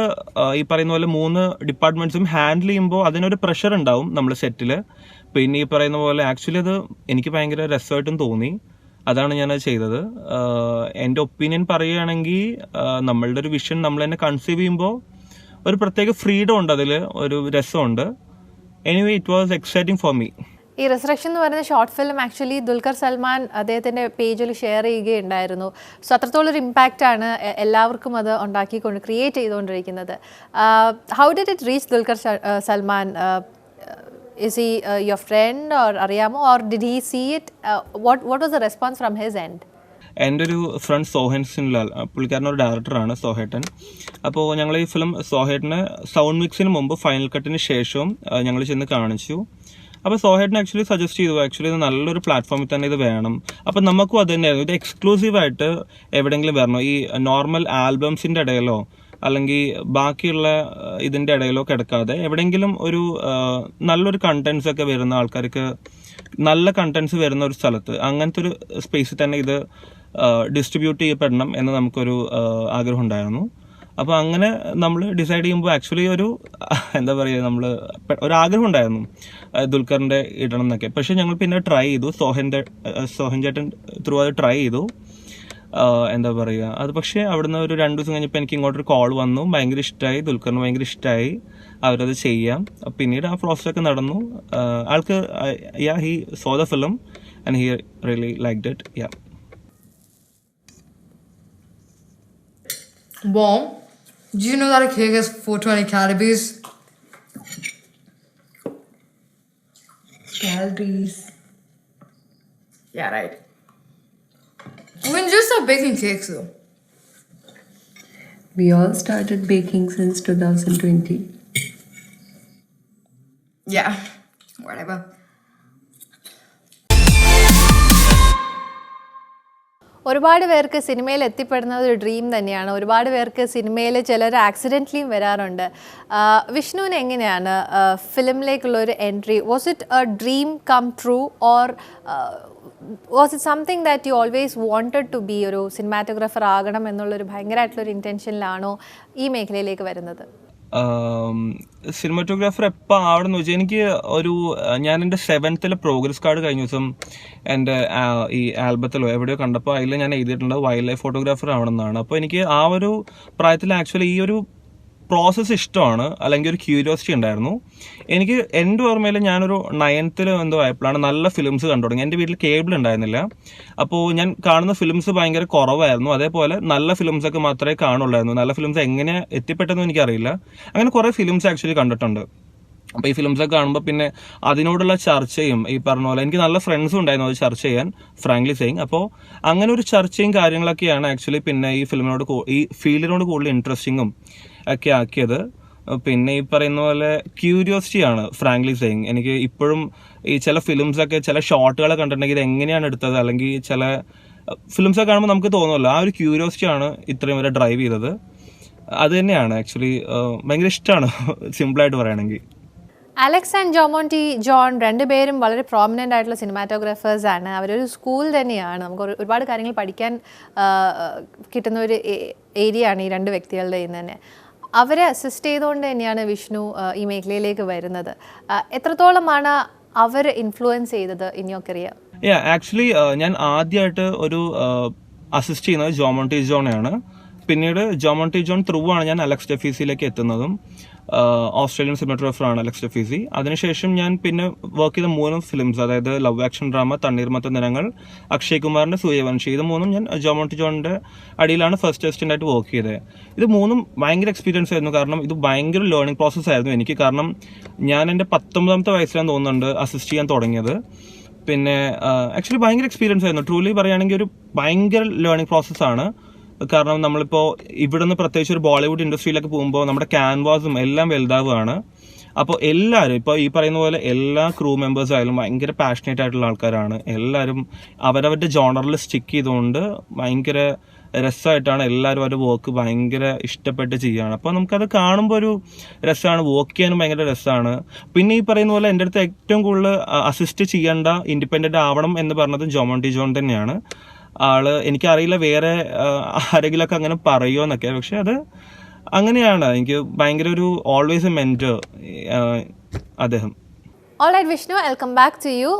ഈ പറയുന്ന പോലെ 3 ഡിപ്പാർട്ട്മെൻറ്റ്സും ഹാൻഡിൽ ചെയ്യുമ്പോൾ അതിനൊരു പ്രഷർ ഉണ്ടാവും നമ്മൾ സെറ്റിൽ. പിന്നെ ഈ പറയുന്ന പോലെ ആക്ച്വലി അത് എനിക്ക് ഭയങ്കര രസമായിട്ടും തോന്നി. അതാണ് ഞാനത് ചെയ്തത്. എൻ്റെ ഒപ്പീനിയൻ പറയുകയാണെങ്കിൽ നമ്മളുടെ ഒരു വിഷൻ നമ്മൾ തന്നെ കൺസീവ് ചെയ്യുമ്പോൾ ഒരു പ്രത്യേക ഫ്രീഡം ഉണ്ട്, അതിൽ ഒരു രസമുണ്ട്. Anyway it was exciting for me. ഈ റിസറക്ഷൻ എന്ന് പറയുന്ന short film actually Dulquer Salman അദ്ദേഹത്തിൻ്റെ പേജിൽ ഷെയർ ചെയ്യുകയുണ്ടായിരുന്നു. സോ അത്രത്തോളം ഒരു ഇമ്പാക്റ്റാണ് എല്ലാവർക്കും അത് ക്രിയേറ്റ് ചെയ്തുകൊണ്ടിരിക്കുന്നത്. How did it reach Dulquer Salman? Is he your friend or അറിയാമോ, or did he see it? What was the response from his end? എൻ്റെ ഒരു ഫ്രണ്ട് സോഹൻ സിൻലാൽ, പുള്ളിക്കാരനൊരു ഡയറക്ടറാണ്, സോഹേട്ടൻ. അപ്പോൾ ഞങ്ങൾ ഈ ഫിലിം സോഹേട്ടന് സൗണ്ട് മിക്സിന് മുമ്പ് ഫൈനൽ കട്ടിന് ശേഷവും ഞങ്ങൾ ചെന്ന് കാണിച്ചു. അപ്പോൾ സോഹേട്ടൻ ആക്ച്വലി സജസ്റ്റ് ചെയ്തു, ആക്ച്വലി ഇത് നല്ലൊരു പ്ലാറ്റ്ഫോമിൽ തന്നെ ഇത് വേണം. അപ്പോൾ നമുക്കും അത് തന്നെയായിരുന്നു, ഇത് എക്സ്ക്ലൂസീവായിട്ട് എവിടെയെങ്കിലും വരണം. ഈ നോർമൽ ആൽബംസിൻ്റെ ഇടയിലോ അല്ലെങ്കിൽ ബാക്കിയുള്ള ഇതിൻ്റെ ഇടയിലോ കിടക്കാതെ എവിടെയെങ്കിലും ഒരു നല്ലൊരു കണ്ടൻസ് ഒക്കെ വരുന്ന ആൾക്കാർക്ക്, നല്ല കണ്ടൻസ് വരുന്ന ഒരു സ്ഥലത്ത്, അങ്ങനത്തെ ഒരു സ്പേസിൽ തന്നെ ഇത് ഡിസ്ട്രിബ്യൂട്ട് ചെയ്യപ്പെടണം എന്ന് നമുക്കൊരു ആഗ്രഹം ഉണ്ടായിരുന്നു. അപ്പോൾ അങ്ങനെ നമ്മൾ ഡിസൈഡ് ചെയ്യുമ്പോൾ ആക്ച്വലി ഒരു എന്താ പറയുക, നമ്മൾ ഒരാഗ്രഹം ഉണ്ടായിരുന്നു ദുൽഖറിൻ്റെ ഇടണം എന്നൊക്കെ. പക്ഷേ ഞങ്ങൾ പിന്നെ ട്രൈ ചെയ്തു, സോഹൻ ചേട്ടൻ ത്രൂ അത് ട്രൈ ചെയ്തു. എന്താ പറയുക, അത് പക്ഷേ അവിടുന്ന് ഒരു 2 ദിവസം കഴിഞ്ഞപ്പോൾ എനിക്ക് ഇങ്ങോട്ടൊരു കോൾ വന്നു, ഭയങ്കര ഇഷ്ടമായി, ദുൽഖറിന് ഭയങ്കര ഇഷ്ടമായി, അവരത് ചെയ്യാം. പിന്നീട് ആ പ്രോസസ്സൊക്കെ നടന്നു. ആൾക്ക് he so the film and he really liked it. Mom, do you know that a cake has 420 calories? Calories. Yeah, right. When did you start baking cakes though? We all started baking since 2020. Yeah, whatever. ഒരുപാട് പേർക്ക് സിനിമയിൽ എത്തിപ്പെടുന്നത് ഒരു ഡ്രീം തന്നെയാണ്. ഒരുപാട് പേർക്ക് സിനിമയിൽ ചിലർ ആക്സിഡൻ്റലിയും വരാറുണ്ട്. വിഷ്ണുവിന് എങ്ങനെയാണ് ഫിലിമിലേക്കുള്ള ഒരു entry? Was it a dream come true or was it something that you always wanted to be ഒരു സിനിമാറ്റോഗ്രാഫർ ആകണം എന്നുള്ളൊരു ഭയങ്കരമായിട്ടുള്ളൊരു ഇൻറ്റൻഷനിലാണോ ഈ മേഖലയിലേക്ക് വരുന്നത്? സിനിമാറ്റോഗ്രാഫർ എപ്പോൾ ആവണമെന്ന് വെച്ചാൽ എനിക്ക് ഞാൻ എൻ്റെ 7th പ്രോഗ്രസ് കാർഡ് കഴിഞ്ഞ ദിവസം എൻ്റെ ഈ ആൽബത്തിലോ എവിടെയോ കണ്ടപ്പോൾ അതിൽ ഞാൻ എഴുതിയിട്ടുണ്ട് വൈൽഡ് ലൈഫ് ഫോട്ടോഗ്രാഫർ ആവണമെന്നാണ്. അപ്പോൾ എനിക്ക് ആ ഒരു പ്രായത്തിൽ ആക്ച്വലി ഈ ഒരു പ്രോസസ്സ് ഇഷ്ടമാണ്, അല്ലെങ്കിൽ ഒരു ക്യൂരിയോസിറ്റി ഉണ്ടായിരുന്നു. എനിക്ക് എൻ്റെ ഓർമ്മയിൽ ഞാനൊരു 9th എന്തോ ആയപ്പോഴാണ് നല്ല ഫിലിംസ് കണ്ടു തുടങ്ങി. എൻ്റെ വീട്ടിൽ കേബിൾ ഉണ്ടായിരുന്നില്ല, അപ്പോൾ ഞാൻ കാണുന്ന ഫിലിംസ് ഭയങ്കര കുറവായിരുന്നു. അതേപോലെ നല്ല ഫിലിംസൊക്കെ മാത്രമേ കാണുള്ളായിരുന്നു. നല്ല ഫിലിംസ് എങ്ങനെ എത്തിപ്പെട്ടെന്നും എനിക്കറിയില്ല. അങ്ങനെ കുറേ ഫിലിംസ് ആക്ച്വലി കണ്ടിട്ടുണ്ട്. അപ്പോൾ ഈ ഫിലിംസൊക്കെ കാണുമ്പോൾ പിന്നെ അതിനോടുള്ള ചർച്ചയും ഈ പറഞ്ഞ പോലെ എനിക്ക് നല്ല ഫ്രണ്ട്സും ഉണ്ടായിരുന്നു അത് ചർച്ച ചെയ്യാൻ, ഫ്രാങ്ക്ലി സെയിങ്. അപ്പോൾ അങ്ങനെ ഒരു ചർച്ചയും കാര്യങ്ങളൊക്കെയാണ് ആക്ച്വലി പിന്നെ ഈ ഫിലിമിനോട് ഈ ഫീൽഡിനോട് കൂടുതൽ ഇൻട്രസ്റ്റിങ്ങും ഒക്കെ ആക്കിയത്. പിന്നെ ഈ പറയുന്ന പോലെ ക്യൂരിയോസിറ്റിയാണ് ഫ്രാങ്ക്ലി സെയിങ്. എനിക്ക് ഇപ്പോഴും ഈ ചില ഫിലിംസൊക്കെ ചില ഷോട്ടുകളെ കണ്ടിട്ടുണ്ടെങ്കിൽ ഇത് എങ്ങനെയാണ് എടുത്തത്, അല്ലെങ്കിൽ ചില ഫിലിംസൊക്കെ കാണുമ്പോൾ നമുക്ക് തോന്നുമല്ലോ, ആ ഒരു ക്യൂരിയോസിറ്റിയാണ് ഇത്രയും വരെ ഡ്രൈവ് ചെയ്തത്. അത് തന്നെയാണ് ആക്ച്വലി ഭയങ്കര ഇഷ്ടമാണ് സിമ്പിളായിട്ട് പറയുകയാണെങ്കിൽ. അലക്സ് ആൻഡ് ജോമോണ്ടി ജോൺ രണ്ടുപേരും വളരെ പ്രോമിനൻ്റ് ആയിട്ടുള്ള സിനിമാറ്റോഗ്രാഫേഴ്സ് ആണ്. അവരൊരു സ്കൂൾ തന്നെയാണ്. നമുക്ക് ഒരുപാട് കാര്യങ്ങൾ പഠിക്കാൻ കിട്ടുന്ന ഒരു ഏരിയ ആണ് ഈ രണ്ട് വ്യക്തികളുടെ ഇന്ന് തന്നെ. അവരെ അസിസ്റ്റ് ചെയ്തുകൊണ്ട് തന്നെയാണ് വിഷ്ണു ഈ മേഖലയിലേക്ക് വരുന്നത്. എത്രത്തോളമാണ് അവർ ഇൻഫ്ലുവൻസ് ചെയ്തത് ഇൻ യുവർ കരിയർ? ആക്ച്വലി ഞാൻ ആദ്യമായിട്ട് ഒരു അസിസ്റ്റ് ചെയ്യുന്നത് ജോമോണ്ടി ജോണെയാണ്. പിന്നീട് ജോമോണ്ടി ജോൺ ത്രൂ ആണ് ഞാൻ അലക്സ് ഡെഫീസിയിലേക്ക് എത്തുന്നതും. ഓസ്ട്രേലിയൻ സിനിമാറ്റോഗ്രാഫറാണ് അലക്സ് ഡെഫീസി. അതിനുശേഷം ഞാൻ പിന്നെ വർക്ക് ചെയ്ത 3 ഫിലിംസ്, അതായത് ലവ് ആക്ഷൻ ഡ്രാമ, തണ്ണീർമത്ത ദിനങ്ങൾ, അക്ഷയ് കുമാറിന്റെ സൂര്യവംശി, ഇത് 3 ഞാൻ ജോമോണ്ടി ജോണിന്റെ അടിയിലാണ് ഫസ്റ്റ് അസിസ്റ്റന്റ് ആയിട്ട് വർക്ക് ചെയ്തത്. ഇത് 3 ഭയങ്കര എക്സ്പീരിയൻസ് ആയിരുന്നു. കാരണം ഇത് ഭയങ്കര ലേണിംഗ് പ്രോസസ് ആയിരുന്നു എനിക്ക്. കാരണം ഞാൻ എൻ്റെ 19ാമത്തെ വയസ്സിലാണ് തോന്നുന്നുണ്ട് അസിസ്റ്റ് ചെയ്യാൻ തുടങ്ങിയത്. പിന്നെ ആക്ച്വലി ഭയങ്കര എക്സ്പീരിയൻസ് ആയിരുന്നു. ട്രൂലി പറയുകയാണെങ്കിൽ ഒരു ഭയങ്കര ലേണിംഗ് പ്രോസസ്സാണ്. കാരണം നമ്മളിപ്പോൾ ഇവിടുന്ന് പ്രത്യേകിച്ച് ഒരു ബോളിവുഡ് ഇൻഡസ്ട്രിയിലൊക്കെ പോകുമ്പോൾ നമ്മുടെ ക്യാൻവാസും എല്ലാം വലുതാവുകയാണ്. അപ്പോൾ എല്ലാവരും ഇപ്പോൾ ഈ പറയുന്ന പോലെ എല്ലാ ക്രൂ മെമ്പേഴ്സ് ആയാലും ഭയങ്കര പാഷനേറ്റ് ആയിട്ടുള്ള ആൾക്കാരാണ്. എല്ലാവരും അവരവരുടെ ജോണറിൽ സ്റ്റിക്ക് ചെയ്തുകൊണ്ട് ഭയങ്കര രസമായിട്ടാണ് എല്ലാവരും അവരുടെ വർക്ക് ഭയങ്കര ഇഷ്ടപ്പെട്ട് ചെയ്യുകയാണ്. അപ്പോൾ നമുക്കത് കാണുമ്പോൾ ഒരു രസമാണ്, വർക്ക് ചെയ്യാനും ഭയങ്കര രസമാണ്. പിന്നെ ഈ പറയുന്ന പോലെ എൻ്റെ അടുത്ത് ഏറ്റവും കൂടുതൽ അസിസ്റ്റ് ചെയ്യേണ്ട ഇൻഡിപെൻഡൻ്റ് ആവണം എന്ന് പറഞ്ഞത് ജോമോണ്ടി ജോൺ തന്നെയാണ്. എനിക്കറിയില്ല വേറെ ആരെങ്കിലുമൊക്കെ അങ്ങനെ പറയുമോ എന്നൊക്കെ, പക്ഷെ അത് അങ്ങനെയാണ്. എനിക്ക് ഭയങ്കര ഒരു ഓൾവേസ് എ മെന്റർ അദ്ദേഹം. Alright Vishnu, I'll come back to you.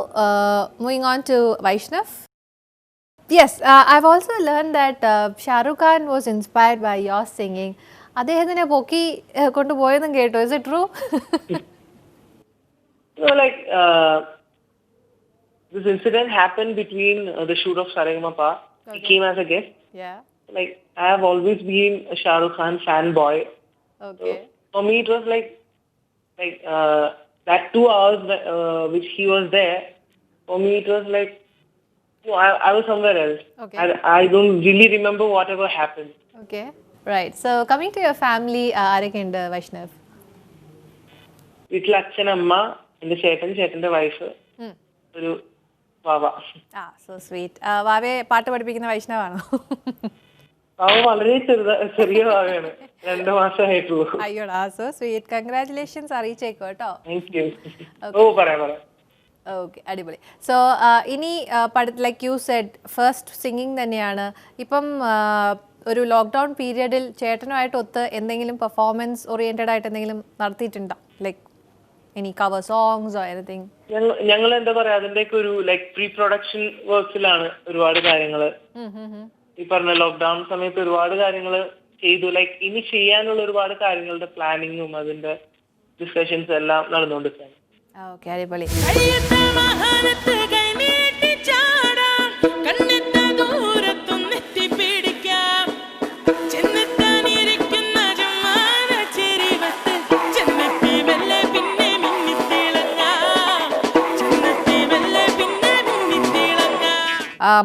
Moving on to Vaishnav. Yes, I've also learned that Shah Rukh Khan was inspired by your singing. അദ്ദേഹത്തിനെ പൊക്കി കൊണ്ടുപോയെന്നും കേട്ടോ. Is it true? No, like this incident happened between the shoot of Saregama. He came as a guest. Yeah. Like I have always been a Shah Rukh Khan fanboy. Okay. So, for me, it was like that 2 hours which he was there. For me, it was like I was somewhere else. Okay. I don't really remember whatever happened. Okay. Right. So coming to your family, ആരൊക്കെയുണ്ട് വൈഷ്ണവ്? വീട്ടിൽ അച്ഛൻ, അമ്മ, എന്റെ ചേട്ടന്റെ വൈഫ്, ഒരു വാവ. So sweet. വാവയെ പാട്ട് പഠിപ്പിക്കുന്ന വൈഷ്ണവാണോ? വാവ വളരെ ചെറിയ വാവയാണ്, 2 മാസമായിട്ടുള്ളൂ. അയ്യോടാ, സോ സ്വീറ്റ്. കൺഗ്രാറ്റുലേഷൻസ് അറിയിച്ചേക്കോ കേട്ടോ. Thank you. ഓ പറയാം. ഓക്കെ, അടിപൊളി. സോ ഇനി like you Z first singing തന്നെയാണ്. ഇപ്പം ഒരു ലോക്ക്ഡൗൺ പീരിയഡിൽ ചേട്ടനുമായിട്ട് ഒത്ത് എന്തെങ്കിലും പെർഫോമൻസ് ഓറിയന്റഡ് ആയിട്ട് എന്തെങ്കിലും നടത്തിയിട്ടുണ്ടോ? Like any cover songs or anything? ഞങ്ങൾ എന്താ പറയാ, അതിന്റെയൊക്കെ ഒരു ലൈക്ക് പ്രീ പ്രൊഡക്ഷൻ വർക്ക്സിലാണ് ഒരുപാട് കാര്യങ്ങള്. ഈ പറഞ്ഞ ലോക്ക്ഡൌൺ സമയത്ത് ഒരുപാട് കാര്യങ്ങൾ ചെയ്തു. ലൈക്ക് ഇനി ചെയ്യാനുള്ള ഒരുപാട് കാര്യങ്ങളുടെ പ്ലാനിങ്ങും അതിന്റെ ഡിസ്കഷൻസ് എല്ലാം നടന്നുകൊണ്ടിരിക്കുകയാണ്. ഓക്കെ, അടിപൊളി.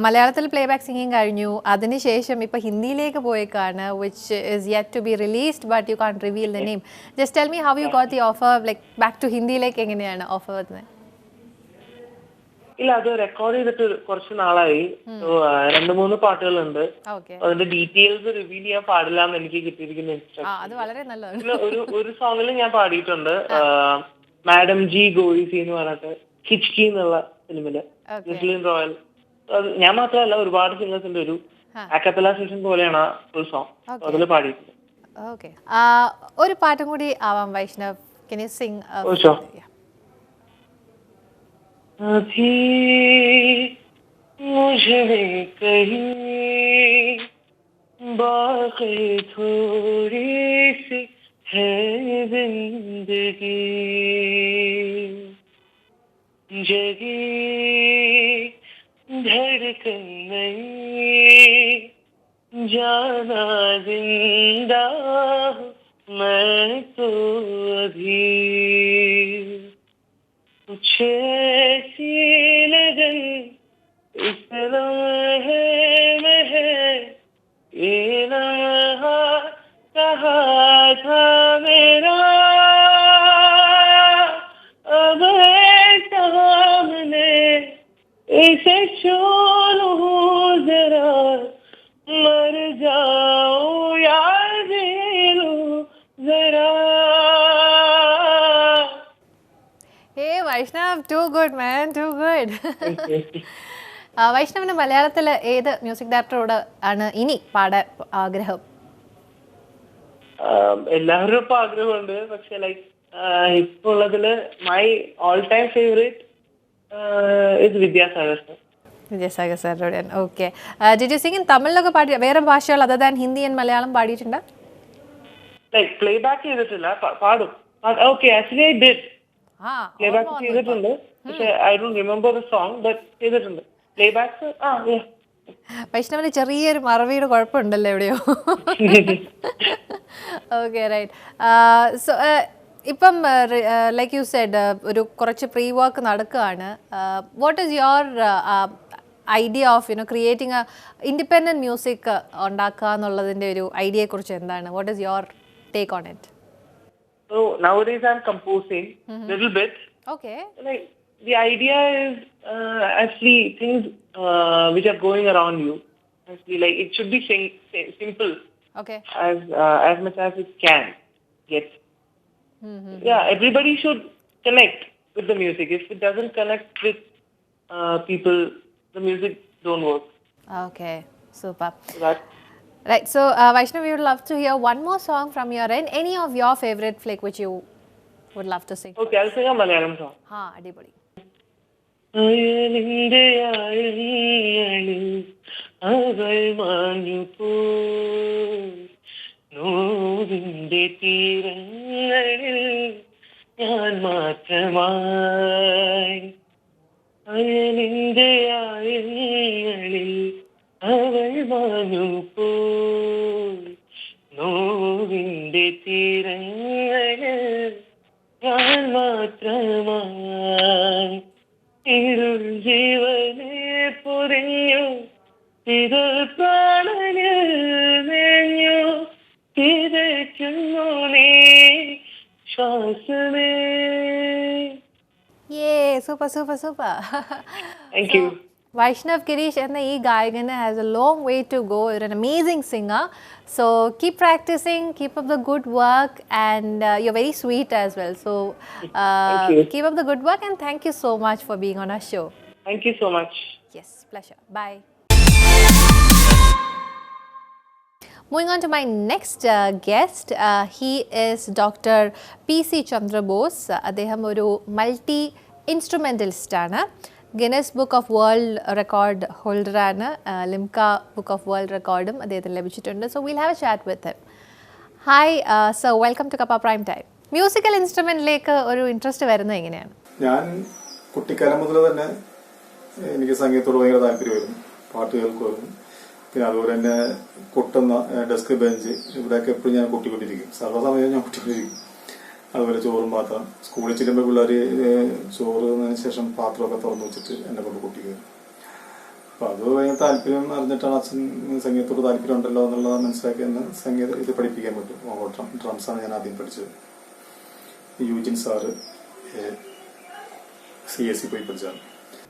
മലയാളത്തിൽ പ്ലേ ബാക്ക് സിംഗിങ് കഴിഞ്ഞു, അതിനുശേഷം ഇപ്പോൾ ഹിന്ദിയിലേക്ക് പോയേക്കാണ്, which is yet to be released but you can't reveal the name. Just tell me how you got the offer, like back to ഹിന്ദിയിലേക്ക് എങ്ങനെയാണ് ഓഫർ വരുന്നത്? ഇല്ല, അത് റെക്കോർഡ് ചെയ്തിട്ട് കുറച്ച് നാളായി. 2-3 പാട്ടുകളുണ്ട്. അതിന്റെ ഡീറ്റെയിൽസ് റിവീൽ ചെയ്യാൻ പാടില്ല എന്ന് എനിക്ക് കിട്ടിയിരിക്കുന്ന ഇൻസ്ട്രക്ഷൻ. ഒരു സോങ്ങിൽ ഞാൻ പാടിയിട്ടുണ്ട്, മാഡം ജി ഗോയിസി എന്ന് പറഞ്ഞിട്ട്, ഹിച്ച്കി എന്നുള്ള ഫിലിമില്, ജസ്ലിൻ റോയൽ. ഞാൻ മാത്രമല്ല, ഒരുപാട് സിംഗേഴ്സ് ഉണ്ട്. ഒരു അക്കപ്പല സെഷൻ പോലെയാണ് ഫുൾ സോങ്, അതിൽ പാടിയിട്ടുണ്ട്. ഒരു പാട്ടും കൂടി ആവാം വൈഷ്ണവ്. Can you sing? अभी मुझे कहीं बाकी थोड़ी सी है जिंदगी, जगी धड़कन नहीं, जाना जिंदा मैं तो अभी, कुछ ऐसी लगन इस लम्हे में है, ये लम्हा कहाँ था मेरा, अब सामने इसे छू लूं जरा, मर जाऊं यार जी लूं जरा. Hey Vaishnav, too good man, too good. വൈഷ്ണവിന് മലയാളത്തിൽ ഏത് മ്യൂസിക് ഡയറക്ടറോട് ആണ് ഇനി പാടാൻ ആഗ്രഹം? എല്ലാവരും ഇപ്പൊ ആഗ്രഹമുണ്ട്, പക്ഷെ ലൈക്ക് ഇപ്പൊ ഉള്ളതില് മൈ ഓൾ ടൈം ഫേവറേറ്റ് ഇത് വിദ്യാസാഗർ സർ. വിദ്യാസാഗർ സാറിനോട്. Okay. Did you sing in തമിഴിലൊക്കെ പാടി, വേറെ ഭാഷകൾ other than Hindi and Malayalam പാടിയിട്ടുണ്ട്? ലൈക്ക് പ്ലേ ബാക്ക് ചെയ്തിട്ടില്ല, പാടും. Okay, actually I did play back ചെയ്തിട്ടുണ്ട്, പക്ഷെ I don't remember the song, but ചെയ്തിട്ടുണ്ട് പ്ലേ ബാക്ക്. വൈഷ്ണവിന് ചെറിയൊരു മറവിയുടെ കുഴപ്പമുണ്ടല്ലോ എവിടെയോ. Okay, right. സോ ഇപ്പം ലൈക്ക് യു സെഡ് ഒരു കുറച്ച് പ്രീ വർക്ക് നടക്കുകയാണ്. What is your idea of creating A independent music ഉണ്ടാക്കുക എന്നുള്ളതിൻ്റെ ഒരു ഐഡിയയെക്കുറിച്ച് എന്താണ്? What is your take on it? So nowadays I'm composing little bit. Okay. Like the idea is actually things which are going around you. Actually, like it should be simple. Okay. As much as it can get. Yeah, everybody should connect with the music. If it doesn't connect with people, the music don't work. Okay, super. So that. Right, so Vaishnav, we would love to hear one more song from your end. Any of your favorite flick which you would love to sing? Okay, I'll sing a Malayalam song. Ha, adipodi. അയലിന്റെ അയലിൽ അവൾ മാഞ്ഞു പോയി, നോവിന്റെ തീരങ്ങളിൽ ഞാൻ മാത്രമായി. അയലിന്റെ അയലിൽ അവൾ മാഞ്ഞു പോയി, നോവിന്റെ തീരങ്ങളിൽ ഞാൻ മാത്രമായി. ഇരുൾ ജീവനെ പൊതിഞ്ഞു, തിരൾ പ്രാണനിൽ നെഞ്ഞു, തിരയ്ക്കുന്നു നീ ശ്വാസമേ. Yay, super, super, super. Thank you. Vaishnav Girish and the Gaigan has a long way to go. You're an amazing singer. So keep practicing, keep up the good work, and you're very sweet as well. So keep up the good work, and thank you so much for being on our show. Thank you so much. Yes, pleasure. Bye. Moving on to my next guest, he is Dr. P.C. Chandra Bose. അദ്ദേഹം ഒരു മൾട്ടി ഇൻസ്ട്രുമെൻ്റലിസ്റ്റാണ്. Guinness book of world record ഹോൾഡറാണ്. ലിംക ബുക്ക് ഓഫ് വേൾഡ് റെക്കോർഡും അദ്ദേഹത്തിന് ലഭിച്ചിട്ടുണ്ട്. So will have a chat with him. Hi sir, welcome to Kappa prime time. Musical ഇൻസ്ട്രുമെൻറ്റിലേക്ക് ഒരു ഇൻട്രസ്റ്റ് വരുന്നത് എങ്ങനെയാണ്? ഞാൻ കുട്ടിക്കാലം മുതൽ തന്നെ എനിക്ക് സംഗീതത്തോട് ഭയങ്കര താല്പര്യമായിരുന്നു, പാട്ട് കേൾക്കുമായിരുന്നു. പിന്നെ അതുപോലെ തന്നെ കൊട്ടുന്ന ഡെസ്ക് ബെഞ്ച് ഇവിടെയൊക്കെ എപ്പോഴും ഞാൻ കൊട്ടിക്കൊണ്ടിരിക്കും, സർവ്വസമയം ഞാൻ കൊട്ടിക്കൊണ്ടിരിക്കും. അതുപോലെ ചോറും പാത്രം, സ്കൂളിൽ ചെല്ലുമ്പോൾ പിള്ളേർ ചോറ് തിന്നതിന് ശേഷം പാത്രമൊക്കെ തുറന്നു വെച്ചിട്ട് എന്നെ കൊണ്ട് കൊട്ടിക്കും. അപ്പം അത് ഭയങ്കര താല്പര്യം അറിഞ്ഞിട്ടാണ് അച്ഛൻ സംഗീതത്തോട് താല്പര്യം ഉണ്ടല്ലോ എന്നുള്ളത് മനസ്സിലാക്കി എന്ന് സംഗീതം ഇത് പഠിപ്പിക്കാൻ പറ്റും. ഡ്രംസാണ് ഞാൻ ആദ്യം പഠിച്ചത്. യൂജിൻ സാറ് CSE പോയി പഠിച്ചതാണ്.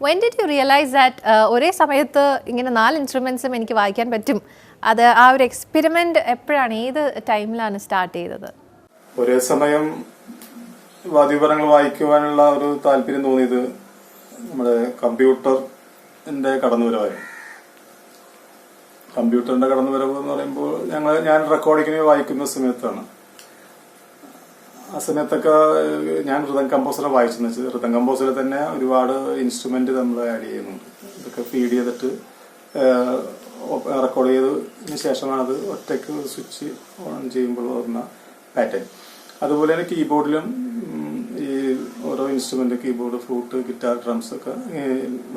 When did you realize that ഒരേ സമയത്ത് ഇങ്ങനെ 4 ഇൻസ്ട്രുമെന്റ്സും എനിക്ക് വായിക്കാൻ പറ്റും? അത് ആ ഒരു എക്സ്പെരിമെന്റ് എപ്പോഴാണ്, ഏത് ടൈമിലാണ് സ്റ്റാർട്ട് ചെയ്തത്? ഒരേ സമയം വാദ്യോപകരണങ്ങൾ വായിക്കുവാനുള്ള ഒരു താല്പര്യം തോന്നിയത് നമ്മുടെ കമ്പ്യൂട്ടറിന്റെ കടന്നുവരവായിരുന്നു. കമ്പ്യൂട്ടറിന്റെ കടന്നുവരവ് എന്ന് പറയുമ്പോൾ ഞാൻ റെക്കോർഡിങ്ങിന് വായിക്കുന്ന സമയത്താണ്. ആ സമയത്തൊക്കെ ഞാൻ റിതം കമ്പോസറെ വായിച്ചെന്ന് വെച്ചാൽ റിതം കമ്പോസറിൽ തന്നെ ഒരുപാട് ഇൻസ്ട്രുമെന്റ് നമ്മൾ ആഡ് ചെയ്യുന്നുണ്ട്. ഇതൊക്കെ ഫീഡ് ചെയ്തിട്ട് റെക്കോർഡ് ചെയ്തതിന് ശേഷമാണ് അത് ഒറ്റയ്ക്ക് സ്വിച്ച് ഓൺ ചെയ്യുമ്പോൾ വരുന്ന പാറ്റേൺ. അതുപോലെ തന്നെ കീബോർഡിലും ഈ ഓരോ instrument, keyboard, flute, guitar, drums ഒക്കെ,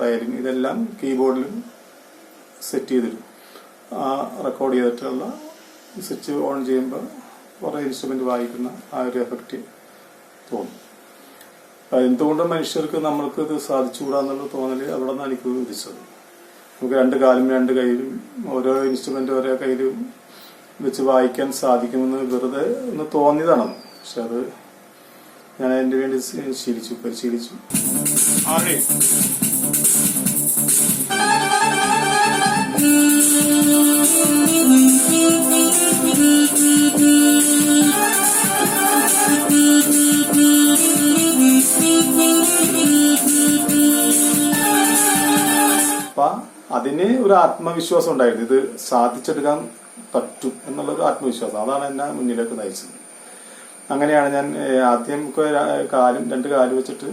വയലിൻ, ഇതെല്ലാം കീബോർഡിലും സെറ്റ് ചെയ്തിരും. ആ റെക്കോർഡ് ചെയ്തിട്ടുള്ള സ്വിച്ച് ഓൺ ചെയ്യുമ്പോൾ കുറേ ഇൻസ്ട്രുമെന്റ് വായിക്കുന്ന ആ ഒരു എഫക്റ്റ് തോന്നും. എന്തുകൊണ്ട് മനുഷ്യർക്ക് നമ്മൾക്ക് ഇത് സാധിച്ചുകൂടാന്നുള്ള തോന്നല് അവിടെ നിന്നാണ് എനിക്ക് ഉദിച്ചത്. നമുക്ക് 2 കാലും 2 കൈയിലും ഓരോ ഇൻസ്ട്രുമെന്റ് ഓരോ കയ്യിലും വെച്ച് വായിക്കാൻ സാധിക്കുമെന്ന് വെറുതെ ഒന്ന് തോന്നിയതാണ്. പക്ഷെ അത് ഞാൻ അതിന്റെ വേണ്ടി പരിശീലിച്ചു. അപ്പൊ അതിന് ഒരു ആത്മവിശ്വാസം ഉണ്ടായിരുന്നു. ഇത് സാധിച്ചെടുക്കാൻ പറ്റും എന്നുള്ളൊരു ആത്മവിശ്വാസം, അതാണ് എന്നെ മുന്നിലേക്ക് നയിച്ചത്. അങ്ങനെയാണ് ഞാൻ ആദ്യം 2 കാല് വെച്ചിട്ട്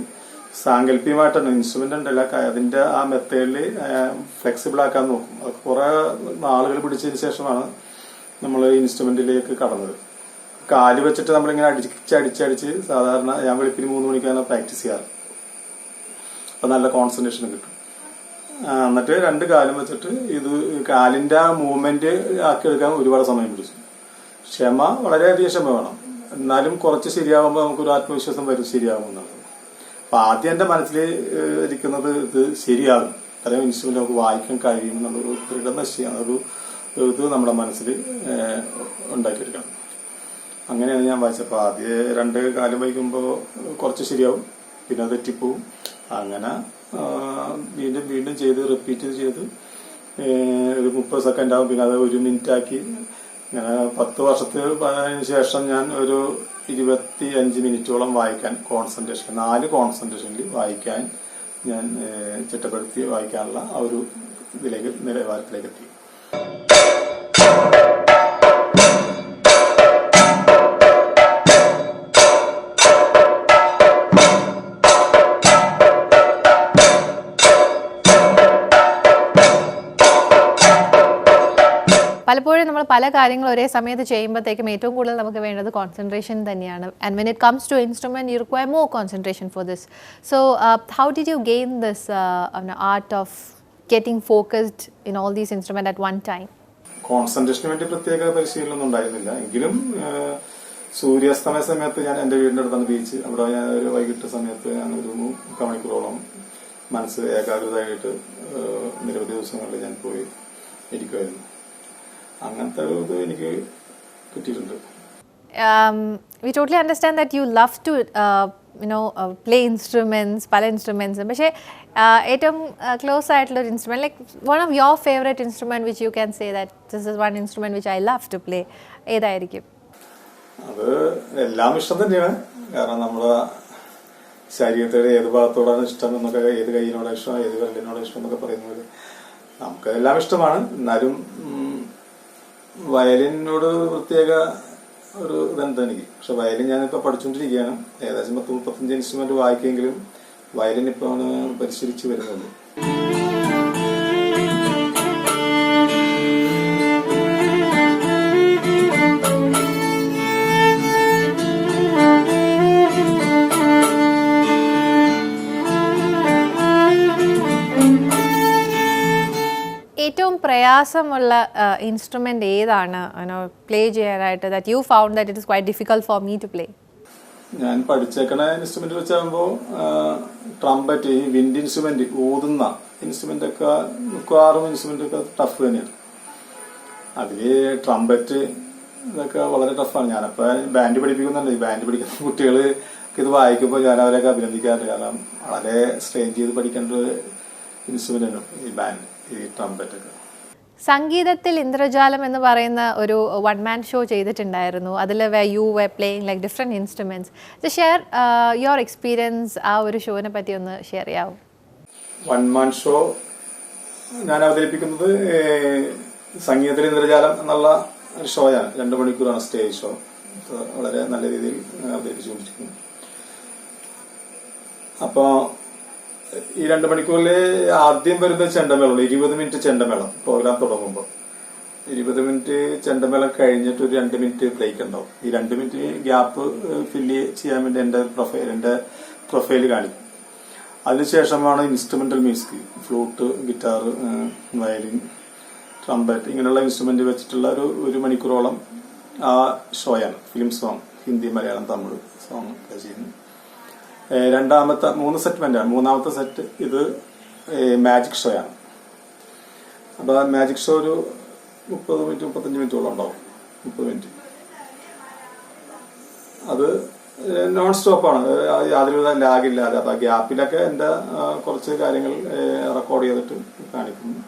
സാങ്കല്പികമായിട്ടാണ്, ഇൻസ്ട്രുമെന്റ് ഉണ്ടല്ല, അതിന്റെ ആ മെത്തേഡിൽ ഫ്ലെക്സിബിൾ ആക്കാൻ നോക്കും. അത് കുറെ നാളുകൾ പിടിച്ചതിന് ശേഷമാണ് നമ്മൾ ഇൻസ്ട്രുമെന്റിലേക്ക് കടന്നത്. കാല് വെച്ചിട്ട് നമ്മളിങ്ങനെ അടിച്ചടിച്ച് സാധാരണ ഞാൻ വെളുപ്പിന് 3 മണിക്കാണ് പ്രാക്ടീസ് ചെയ്യാറ്. അപ്പൊ നല്ല കോൺസെൻട്രേഷൻ കിട്ടും. എന്നിട്ട് 2 കാലും വെച്ചിട്ട് ഇത് കാലിന്റെ ആ മൂവ്മെന്റ് ആക്കിയെടുക്കാൻ ഒരുപാട് സമയം പിടിച്ചു. ക്ഷമ, വളരെയധികം ക്ഷമ വേണം. എന്നാലും കുറച്ച് ശരിയാകുമ്പോൾ നമുക്കൊരു ആത്മവിശ്വാസം വരും ശരിയാകുമെന്നുള്ളത്. അപ്പൊ ആദ്യം എന്റെ മനസ്സിൽ ഇരിക്കുന്നത് ഇത് ശരിയാകും, അത്രയും ഇൻസ്ട്രുമെന്റ് നമുക്ക് വായിക്കാൻ കഴിയുമെന്നുള്ളൊരു ദൃഢനിശ്ചയം, ഒരു ഇത് നമ്മുടെ മനസ്സിൽ ഉണ്ടാക്കിയെടുക്കണം. അങ്ങനെയാണ് ഞാൻ വായിച്ചപ്പോൾ ആദ്യം 2 കാലം വായിക്കുമ്പോൾ കുറച്ച് ശരിയാവും, പിന്നെ തെറ്റിപ്പോവും. അങ്ങനെ വീണ്ടും ചെയ്ത് റിപ്പീറ്റ് ചെയ്ത് ഒരു 30 സെക്കൻഡ് ആവും, പിന്നെ അത് 1 മിനിറ്റ് ആക്കി. ഇങ്ങനെ 10 വർഷത്തിന് ശേഷം ഞാൻ ഒരു 25 മിനിറ്റോളം വായിക്കാൻ കോൺസെൻട്രേഷൻ, 4 കോൺസെൻട്രേഷനിൽ വായിക്കാൻ ഞാൻ ചിട്ടപ്പെടുത്തി വായിക്കാനുള്ള ആ ഒരു നിലവാരത്തിലേക്ക് എത്തി. പലപ്പോഴും നമ്മൾ പല കാര്യങ്ങൾ ഒരേ സമയത്ത് ചെയ്യുമ്പോഴത്തേക്കും ഏറ്റവും കൂടുതൽ നമുക്ക് വേണ്ടത് കോൺസെൻട്രേഷൻ തന്നെയാണ്. And when it comes to instrument you require more concentration for this. So how did you gain this art of getting focused in all these instrument at one time? കോൺസെൻട്രേഷന് വേണ്ടി പ്രത്യേക പരിശീലനം ഉണ്ടായിരുന്നില്ല. എങ്കിലും സൂര്യാസ്തമയ സമയത്ത് ഞാൻ എന്റെ വീടിന്റെ അടുത്താണ് ബീച്ച്. അവിടെ ഞാൻ ഒരു വൈകിട്ട് സമയത്ത് ഞാൻ ഒരു 3 മണിക്കൂറോളം മനസ്സ് ഏകാഗ്രതയായിട്ട് നിരവധി ദിവസങ്ങളിൽ ഞാൻ പോയി ഇരിക്കുമായിരുന്നു. അങ്ങനത്തെ ഇത് എനിക്ക് കിട്ടിയിട്ടുണ്ട്. We totally understand that you love to play instruments, പല ഇൻസ്ട്രുമെന്റ്സും. പക്ഷേ ഏറ്റവും ക്ലോസ് ആയിട്ടുള്ള ഒരു instrument, like one of your favourite instrument which you can say that this is one instrument which I love to play, ഏതായിരിക്കും? അത് എല്ലാം ഇഷ്ടം തന്നെയാണ്. കാരണം നമ്മുടെ ശരീരത്തിലെ ഏത് ഭാഗത്തോടാണ് ഇഷ്ടം എന്നൊക്കെ, ഏത് കൈയിനോടാണ് ഇഷ്ടം, ഏത് കല്ലിനോടാണ് ഇഷ്ടം എന്നൊക്കെ പറയുന്നത് നമുക്ക് എല്ലാം ഇഷ്ടമാണ്. എന്നാലും വയലിനോട് പ്രത്യേക ഒരു ഇതെന്താ എനിക്ക്. പക്ഷെ വയലിൻ ഞാനിപ്പോൾ പഠിച്ചുകൊണ്ടിരിക്കുകയാണ്. ഏകദേശം 30-35 ഇൻസ്ട്രുമെന്റ് വായിക്കെങ്കിലും വയലിൻ ഇപ്പോൾ പരിശീലിച്ച് വരുന്നുള്ളൂ. ഏറ്റവും പ്രയാസമുള്ള ഇൻസ്ട്രുമെന്റ് ഏതാണ് പ്ലേ ചെയ്യാനായിട്ട്, that you found that it is quite difficult for me to play? ഞാൻ പഠിച്ചേക്കണ ഇൻസ്ട്രുമെന്റ് വെച്ചാകുമ്പോൾ ട്രംപറ്റ്, ഈ വിൻഡ് ഇൻസ്ട്രുമെന്റ്, ഊതുന്ന ഇൻസ്ട്രുമെന്റ് ഒക്കെ മിക്കവാറും ഇൻസ്ട്രുമെന്റ് ഒക്കെ ടഫ് തന്നെയാണ്. അതില് ട്രംപറ്റ് ഇതൊക്കെ വളരെ ടഫാണ്. ഞാനപ്പോ ബാൻഡ് പഠിപ്പിക്കുന്നുണ്ട്. ഈ ബാൻഡ് പഠിക്കുന്ന കുട്ടികൾ ഇത് വായിക്കുമ്പോൾ ഞാൻ അവരെയൊക്കെ അഭിനന്ദിക്കാറുണ്ട്. കാരണം വളരെ സ്ട്രെയിൻ ചെയ്ത് പഠിക്കേണ്ട ഇൻസ്ട്രുമെന്റ് ഈ ബാൻഡ്, ഈ ട്രംപറ്റ് ഒക്കെ. സംഗീതത്തിൽ ഇന്ദ്രജാലം എന്ന് പറയുന്ന ഒരു വൺ മാൻ ഷോ ചെയ്തിട്ടുണ്ടായിരുന്നു. അതിൽ യു വെ playing like different instruments. Share your experience ആ ഒരു ഷോനെ പറ്റി ഒന്ന് ഷെയർ ചെയ്യാവും. വൺ മാൻ ഷോ ഞാൻ അവതരിപ്പിക്കുന്നത് സംഗീതത്തിൽ ഇന്ദ്രജാലം എന്നുള്ള ഒരു ഷോയാണ്. 2 മണിക്കൂറാണ് സ്റ്റേജ് ഷോ. വളരെ നല്ല രീതിയിൽ അവതരിപ്പിച്ചുകൊണ്ടിരിക്കുന്നു. അപ്പോൾ ഈ 2 മണിക്കൂറിൽ ആദ്യം വരുന്ന ചെണ്ടമേളമുള്ളൂ. 20 മിനിറ്റ് ചെണ്ടമേളം പ്രോഗ്രാം തുടങ്ങുമ്പോൾ. 20 മിനിറ്റ് ചെണ്ടമേളം കഴിഞ്ഞിട്ട് ഒരു 2 മിനിറ്റ് ബ്രേക്ക് ഉണ്ടാവും. ഈ 2 മിനിറ്റ് ഗ്യാപ്പ് ഫില്ല് ചെയ്യാൻ വേണ്ടി എന്റെ പ്രൊഫൈൽ കാണിക്കും. അതിനുശേഷമാണ് instrumental music, flute, guitar, violin, trumpet ഇങ്ങനെയുള്ള ഇൻസ്ട്രുമെന്റ് വെച്ചിട്ടുള്ള ഒരു മണിക്കൂറോളം ആ ഷോയാണ്. Film song, Hindi, Malayalam, Tamil song ഒക്കെ ചെയ്യുന്നു. 3 സെഗ്മെന്റാണ്. 3ാമത്തെ സെറ്റ് ഇത് മാജിക് ഷോ ആണ്. അപ്പൊ മാജിക് ഷോ ഒരു 30 മിനിറ്റ് 35 മിനിറ്റോളം ഉണ്ടാവും. 30 മിനിറ്റ്. അത് നോൺ സ്റ്റോപ്പാണ്, യാതൊരുവിധ ലാഗില്ലാതെ. അപ്പൊ ഗ്യാപ്പിലൊക്കെ എന്റെ കുറച്ച് കാര്യങ്ങൾ റെക്കോർഡ് ചെയ്തിട്ട് കാണിക്കുന്നു.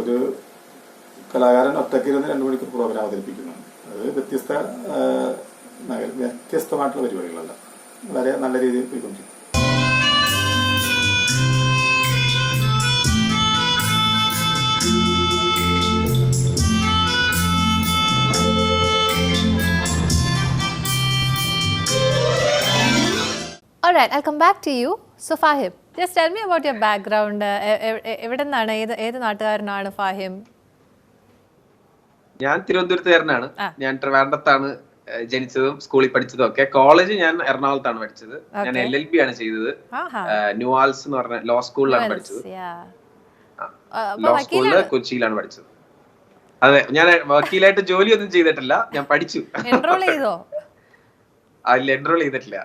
ഒരു കലാകാരൻ ഒറ്റയ്ക്കിരുന്ന് 2 മണിക്കൂർ പ്രോഗ്രാം അവതരിപ്പിക്കുന്നു. അത് വ്യത്യസ്തമായിട്ടുള്ള പരിപാടികളല്ല, വളരെ നല്ല രീതിയിൽ പോയിക്കൊണ്ടിരിക്കും. Alright, I'll come back to you. So Fahim, just tell me about your background. എവിടെ നിന്നാണ്, ഏത് നാട്ടുകാരനാണ് ഫാഹിം? ഞാൻ തിരുവനന്തപുരത്തുകാരനാണ്. ഞാൻ ട്രിവാൻഡ്രത്താണ് ജനിച്ചതും സ്കൂളിൽ പഠിച്ചതും ഒക്കെ. കോളേജ് ഞാൻ എറണാകുളത്താണ് പഠിച്ചത്. ഞാൻ LLB ആണ് ചെയ്തത്. ന്യൂആൽസ് എന്ന് പറഞ്ഞ ലോ സ്കൂളിലാണ് പഠിച്ചത്. ലോ സ്കൂളില് കൊച്ചിയിലാണ് പഠിച്ചത്. അതെ, ഞാൻ വക്കീലായിട്ട് ജോലിയൊന്നും ചെയ്തിട്ടില്ല, ഞാൻ പഠിച്ചു. എൻറോൾ ചെയ്തോ? അതിൽ എൻറോൾ ചെയ്തിട്ടില്ല.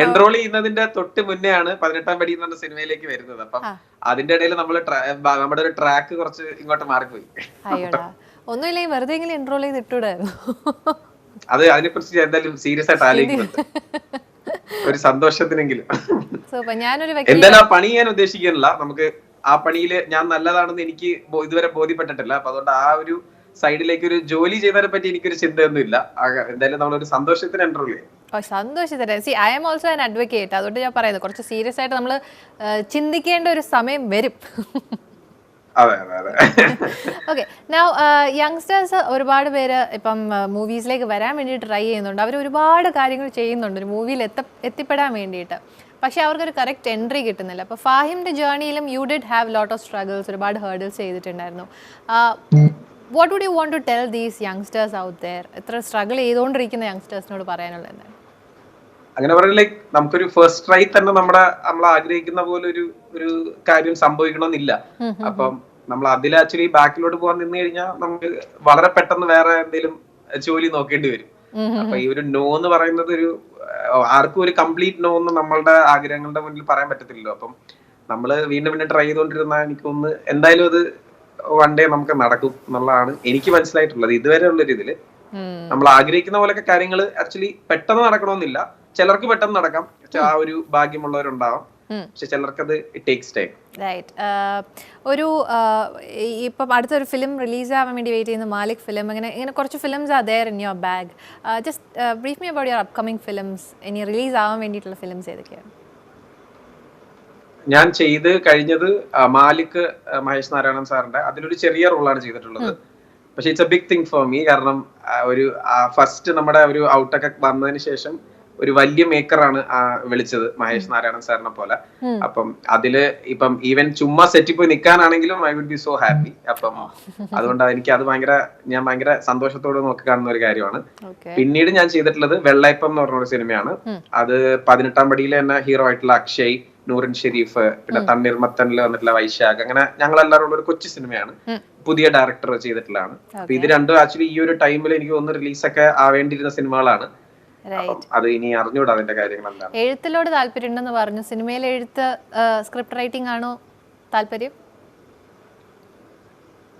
എൻറോൾ ചെയ്യുന്നതിന്റെ തൊട്ട് മുന്നേ ആണ് 18ാം പടി എന്ന് പറഞ്ഞ സിനിമയിലേക്ക് വരുന്നത്. അപ്പം അതിന്റെ ഇടയിൽ നമ്മുടെ ഒരു ട്രാക്ക് കുറച്ച് ഇങ്ങോട്ട് മാറിപ്പോയി. ഒന്നുമില്ല, വെറുതെ എൻറോൾ ചെയ്തിട്ടൂടായിരുന്നു. അത് അതിനെക്കുറിച്ച് എന്തായാലും സീരിയസ് ആയിട്ട് ആലോചിക്കുന്നുണ്ട്, ഒരു സന്തോഷത്തിനെങ്കിലും. എന്തായാലും ആ പണി ഞാൻ ഉദ്ദേശിക്കുന്നില്ല. നമുക്ക് ആ പണിയിൽ ഞാൻ നല്ലതാണെന്ന് എനിക്ക് ഇതുവരെ ബോധ്യപ്പെട്ടിട്ടില്ല. അപ്പൊ അതുകൊണ്ട് ആ ഒരു സൈഡിലേക്ക് ഒരു ജോലി ചെയ്തതിനെ പറ്റി എനിക്കൊരു ചിന്തയൊന്നും ഇല്ല. എന്തായാലും നമ്മളൊരു സന്തോഷത്തിന് എൻറോൾ ചെയ്യും. സന്തോഷത്തിന്. See, I am also an advocate. അതുകൊണ്ട് ഞാൻ പറയുന്നത് കുറച്ച് സീരിയസ് ആയിട്ട് നമ്മൾ ചിന്തിക്കേണ്ട ഒരു സമയം വരും. ഓക്കെ, നൗ യങ്സ്റ്റേഴ്സ് ഒരുപാട് പേര് ഇപ്പം മൂവീസിലേക്ക് വരാൻ വേണ്ടി ട്രൈ ചെയ്യുന്നുണ്ട്. അവർ ഒരുപാട് കാര്യങ്ങൾ ചെയ്യുന്നുണ്ട് ഒരു മൂവിയിൽ എത്തിപ്പെടാൻ വേണ്ടിയിട്ട്. പക്ഷേ അവർക്കൊരു കറക്റ്റ് എൻട്രി കിട്ടുന്നില്ല. അപ്പോൾ ഫാഹിമിൻ്റെ ജേർണിയിലും you did have lot of struggles, ഒരുപാട് ഹേർഡിൽസ് ചെയ്തിട്ടുണ്ടായിരുന്നു. What would you want to tell these youngsters out there? ഇത്ര സ്ട്രഗിൾ ചെയ്തുകൊണ്ടിരിക്കുന്ന യങ്സ്റ്റേഴ്സിനോട് പറയാനുള്ളത് എന്താണ്? അങ്ങനെ പറയുന്നത് ലൈക്ക് നമുക്കൊരു ഫസ്റ്റ് ട്രൈ തന്നെ നമ്മൾ ആഗ്രഹിക്കുന്ന പോലെ ഒരു കാര്യം സംഭവിക്കണമെന്നില്ല. അപ്പം നമ്മൾ അതിൽ ആക്ച്വലി ബാക്കിലോട്ട് പോകാൻ നിന്ന് കഴിഞ്ഞാൽ നമുക്ക് വളരെ പെട്ടെന്ന് വേറെ എന്തെങ്കിലും ജോലി നോക്കേണ്ടി വരും. അപ്പൊ ഈ ഒരു നോ എന്ന് പറയുന്നത് ആർക്കും ഒരു കംപ്ലീറ്റ് നോ എന്ന് നമ്മളുടെ ആഗ്രഹങ്ങളുടെ മുന്നിൽ പറയാൻ പറ്റത്തില്ലല്ലോ. അപ്പം നമ്മള് വീണ്ടും ട്രൈ ചെയ്തുകൊണ്ടിരുന്ന എനിക്കൊന്ന് എന്തായാലും അത് വൺ ഡേ നമുക്ക് നടക്കും എന്നുള്ളതാണ് എനിക്ക് മനസ്സിലായിട്ടുള്ളത്. ഇതുവരെ ഉള്ളൊരു ഇതില് നമ്മൾ ആഗ്രഹിക്കുന്ന പോലൊക്കെ കാര്യങ്ങൾ ആക്ച്വലി പെട്ടെന്ന് നടക്കണമെന്നില്ല. ചിലർക്ക് പെട്ടെന്ന് നടക്കാം, ആ ഒരു ഭാഗ്യമുള്ളവരുണ്ടാവാം. പക്ഷെ ചിലർക്കത് ഇറ്റ് ടേക്സ് ടൈം. റൈറ്റ്. ഒരു ഇപ്പം അടുത്തൊരു ഫിലിം റിലീസ് ആവാൻ വേണ്ടി വെയിറ്റ് ചെയ്യുന്ന മാലിക് ഫിലിം, ഇങ്ങനെ കുറച്ച് films are there in your bag. Just brief me about your upcoming films. ഇനി റിലീസ് ആവാൻ വേണ്ടിയിട്ടുള്ള ഫിലിംസ് ഏതൊക്കെയാണ്? ഞാൻ ചെയ്ത് കഴിഞ്ഞത് മാലിക് മഹേഷ് നാരായണൻ സാറിന്റെ അതിലൊരു ചെറിയ റോളാണ് ചെയ്തിട്ടുള്ളത്. പക്ഷെ it's a big thing for me. കാരണം ഒരു ഫസ്റ്റ് നമ്മുടെ ഒരു ഔട്ടൊക്കെ വന്നതിന് ശേഷം ഒരു വലിയ മേക്കറാണ് വിളിച്ചത്, മഹേഷ് നാരായണൻ സാറിനെ പോലെ. അപ്പം അതില് ഇപ്പം ഈവൻ ചുമ്മാ സെറ്റിൽ പോയി നിൽക്കാനാണെങ്കിലും I would be so happy. അപ്പം അതുകൊണ്ട് എനിക്ക് അത് ഞാൻ ഭയങ്കര സന്തോഷത്തോടെ നോക്കി കാണുന്ന ഒരു കാര്യമാണ്. പിന്നീട് ഞാൻ ചെയ്തിട്ടുള്ളത് വെള്ളയപ്പം എന്ന് പറഞ്ഞ ഒരു സിനിമയാണ്. അത് 18ാം പടിയിലെ തന്നെ ഹീറോ ആയിട്ടുള്ള അക്ഷയ്, നൂറിൻ ഷെരീഫ്, പിന്നെ തണ്ണീർമത്തനിൽ വന്നിട്ടുള്ള വൈശാഖ്, അങ്ങനെ ഞങ്ങളെല്ലാവരും ഉള്ള ഒരു കൊച്ചു സിനിമയാണ്. പുതിയ ഡയറക്ടർ ചെയ്തിട്ടുള്ളതാണ്. അപ്പൊ ഇത് രണ്ടും ആക്ച്വലി ഈ ഒരു ടൈമിൽ എനിക്ക് ഒന്ന് റിലീസൊക്കെ ആവേണ്ടിയിരുന്ന സിനിമകളാണ്. അത് ഇനി അറിഞ്ഞൂടാ അതിന്റെ കാര്യങ്ങളെല്ലാം. എഴുത്തിലോട് താല്പര്യം ഉണ്ടെന്ന് പറഞ്ഞു. സിനിമയിൽ എഴുത്ത്, സ്ക്രിപ്റ്റ് റൈറ്റിംഗ് ആണോ താല്പര്യം?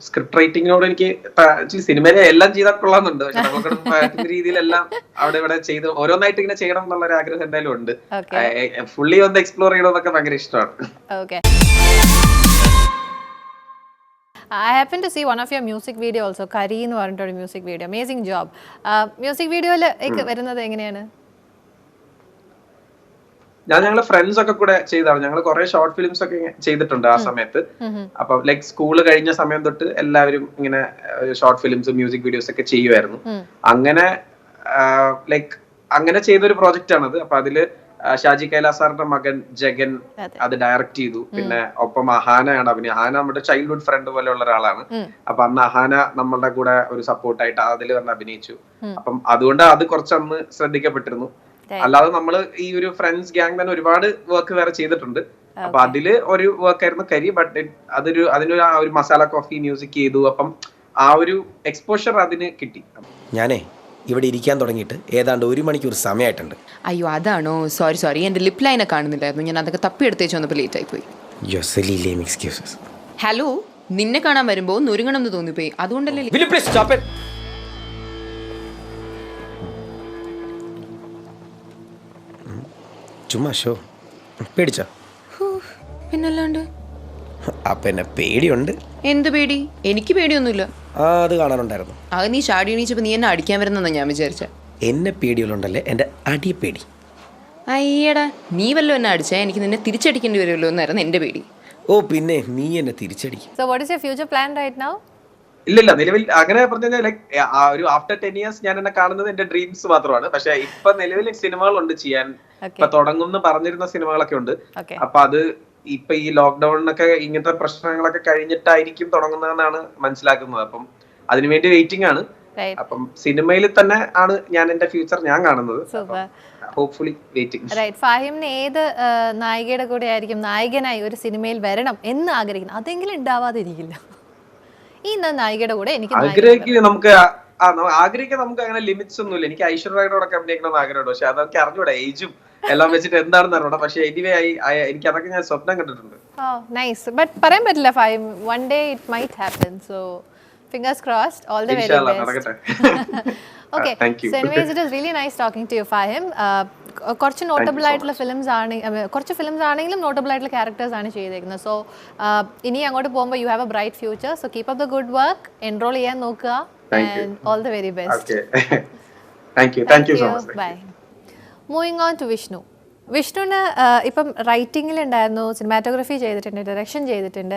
സ്ക്രിപ്റ്റ് റൈറ്റിങ്ങിനോട് എനിക്ക് സിനിമയിലെ എല്ലാം ചെയ്താൽ കൊള്ളാന്നുണ്ട്. പക്ഷെ നമുക്ക് പറ്റുന്ന രീതിയിലെല്ലാം അവിടെ ഇവിടെ ചെയ്ത് ഓരോന്നായിട്ട് ഇങ്ങനെ ചെയ്യണം എന്നുള്ളൊരു ആഗ്രഹം എന്തായാലും ഉണ്ട്. ഫുള്ളി ഒന്ന് എക്സ്പ്ലോർ ചെയ്യണമെന്നൊക്കെ ഭയങ്കര ഇഷ്ടമാണ്. I happen to see one of your music video also, Kari എന്ന് പറഞ്ഞിട്ടൊരു music video. Amazing job. Music വീഡിയോയിൽ വരുന്നത് എങ്ങനെയാണ്? ഞങ്ങള് ഫ്രണ്ട്സ് ഒക്കെ കൂടെ ചെയ്താണ്. ഞങ്ങൾ കുറെ ഷോർട്ട് ഫിലിംസ് ഒക്കെ ചെയ്തിട്ടുണ്ട് ആ സമയത്ത്. അപ്പൊ ലൈക് സ്കൂള് കഴിഞ്ഞ സമയം തൊട്ട് എല്ലാവരും ഇങ്ങനെ ഷോർട്ട് ഫിലിംസ് മ്യൂസിക് വീഡിയോസ് ഒക്കെ ചെയ്യുമായിരുന്നു. അങ്ങനെ ലൈക് അങ്ങനെ ചെയ്തൊരു പ്രോജക്റ്റ് ആണത്. അപ്പൊ അതില് ഷാജി കൈലാസ് സാറിന്റെ മകൻ ജഗൻ അത് ഡയറക്ട് ചെയ്തു. പിന്നെ ഒപ്പം അഹാനയാണ് അഭിനയം. അഹാന നമ്മുടെ ചൈൽഡ്ഹുഡ് ഫ്രണ്ട് പോലെയുള്ള ഒരാളാണ്. അപ്പൊ അന്ന് അഹാന നമ്മളുടെ കൂടെ ഒരു സപ്പോർട്ടായിട്ട് അതിൽ വന്ന് അഭിനയിച്ചു. അപ്പം അതുകൊണ്ട് അത് കുറച്ചന്ന് ശ്രദ്ധിക്കപ്പെട്ടിരുന്നു. അല്ലാതെ നമ്മള് ഈ ഒരു ഫ്രണ്ട്സ് ഗ്യാങ് തന്നെ ഒരുപാട് വർക്ക് വേറെ ചെയ്തിട്ടുണ്ട്. അപ്പൊ അതില് ഒരു വർക്ക് ആയിരുന്നു കരി. ബട്ട് അതിനൊരു ആ ഒരു മസാല കോഫി മ്യൂസിക് ചെയ്തു. അപ്പം ആ ഒരു എക്സ്പോഷർ അതിന് കിട്ടി. ഞാനേ ഇവിടെ ഇരിക്കാൻ തുടങ്ങിയിട്ട് ഏതാണ്ട് 1 മണിക്കൂർ സമയമായിട്ടുണ്ട്. അയ്യോ അതാണോ? സോറി എൻ്റെ ലിപ് ലൈനെ കാണുന്നില്ലായിരുന്നു. ഞാൻ അതൊക്കെ തപ്പി എടുത്തേച്ച് വന്നപ്പോൾ ലേറ്റ് ആയിപ്പോയി. ഹലോ, നിന്നെ കാണാൻ വരുമ്പോൾ നുരുങ്ങണം എന്ന് തോന്നിപ്പോയി. അതുകൊണ്ടല്ലേ ചുമ്മാ ഷോ പേടിച്ചോ? പിന്നല്ലാണ്ട്. അപ്പൊ എന്നെ പേടിയുണ്ട്. എന്ത് പേടി? എനിക്ക് പേടിയൊന്നുമില്ല. അത് കാണാനുണ്ടായിരുന്നു. അത് നീ ചാടി എണീച്ചപ്പോൾ നീ എന്നെ അടിക്കാൻ വരുന്നെന്നാ ഞാൻ വിചാരിച്ച. എന്നെ പേടിയുള്ളണ്ടല്ലേ എന്റെ അടിയെ പേടി. അയ്യടാ, നീ വല്ലതും എന്നെ അടിച്ചാൽ എനിക്ക് നിന്നെ തിരിച്ചടിക്കേണ്ടി വരുമല്ലോ എന്നായിരുന്നു എന്റെ പേടി. ഓ പിന്നെ നീ എന്നെ തിരിച്ചടിക്കും. So what is your future plan right now? ഇല്ല നിലവിൽ അങ്ങനെ പറഞ്ഞാൽ ലൈക് ഒരു ആഫ്റ്റർ 10 years ഞാൻ എന്നെ കാണുന്നത് എന്റെ ഡ്രീംസ് മാത്രമാണ്. പക്ഷെ ഇപ്പൊ നിലവിൽ സിനിമകളുണ്ട് ചെയ്യാൻ. ഇപ്പൊ തുടങ്ങുമെന്ന് പറഞ്ഞിരുന്ന സിനിമകളൊക്കെ ഉണ്ട്. അപ്പൊ അത് ഇപ്പൊ ഈ ലോക്ക്ഡൌണിനൊക്കെ ഇങ്ങനത്തെ പ്രശ്നങ്ങളൊക്കെ കഴിഞ്ഞിട്ടായിരിക്കും തുടങ്ങുന്നതെന്നാണ് മനസ്സിലാക്കുന്നത്. അപ്പം അതിനുവേണ്ടി വെയിറ്റിംഗ് ആണ്. അപ്പം സിനിമയിൽ തന്നെ ആണ് ഞാൻ എന്റെ ഫ്യൂച്ചർ ഞാൻ കാണുന്നത്. Hopefully waiting. റൈറ്റ്. ഫാഹിമിന് ഏത് നായികയുടെ കൂടെ ആയിരിക്കും നായകനായി ഒരു സിനിമയിൽ വരണം എന്ന് ആഗ്രഹിക്കുന്നത്? അതെങ്കിലും ഉണ്ടാവാതിരിക്കില്ല. ഈ നായികയുടെ കൂടെ എനിക്ക് ആഗ്രഹിക്കാൻ നമുക്ക് അങ്ങനെ ലിമിറ്റ്സ് ഒന്നുമില്ല. എനിക്ക് ഐശ്വര്യയോടൊക്കെ അഭിനയിക്കണമെന്ന് ആഗ്രഹമുണ്ട്. പക്ഷെ അതൊക്കെ അറിഞ്ഞൂടെ, ഏജും എല്ലാം വെച്ചിട്ട് എന്താണെന്ന് അറിഞ്ഞൂടാ. പക്ഷെ എനിവേ എനിക്ക് അതൊക്കെ ഞാൻ സ്വപ്നം കണ്ടിട്ടുണ്ട്. നൈസ്. ബട്ട് പറയാൻ പറ്റില്ല Fahim, one day it might happen. So fingers crossed. All the very best. Okay. So anyways, it is really nice talking to you, Fahim. കുറച്ച് നോട്ടബിൾ ആയിട്ടുള്ള കുറച്ച് ഫിലിംസ് ആണെങ്കിലും നോട്ടബിൾ ആയിട്ടുള്ള ക്യാരക്ടേഴ്സ് ആണ് ചെയ്തേക്കുന്നത്. സോ ഇനി അങ്ങോട്ട് പോകുമ്പോൾ U have A bright future. So keep up the good work, enrol ചെയ്യാൻ നോക്കുക. And all the very best. Thank you so much. Bye. Moving on to Vishnu. വിഷ്ണുവിന് ഇപ്പം റൈറ്റിങ്ങിലുണ്ടായിരുന്നു, സിനിമാറ്റോഗ്രഫി ചെയ്തിട്ടുണ്ട്, ഡയറക്ഷൻ ചെയ്തിട്ടുണ്ട്.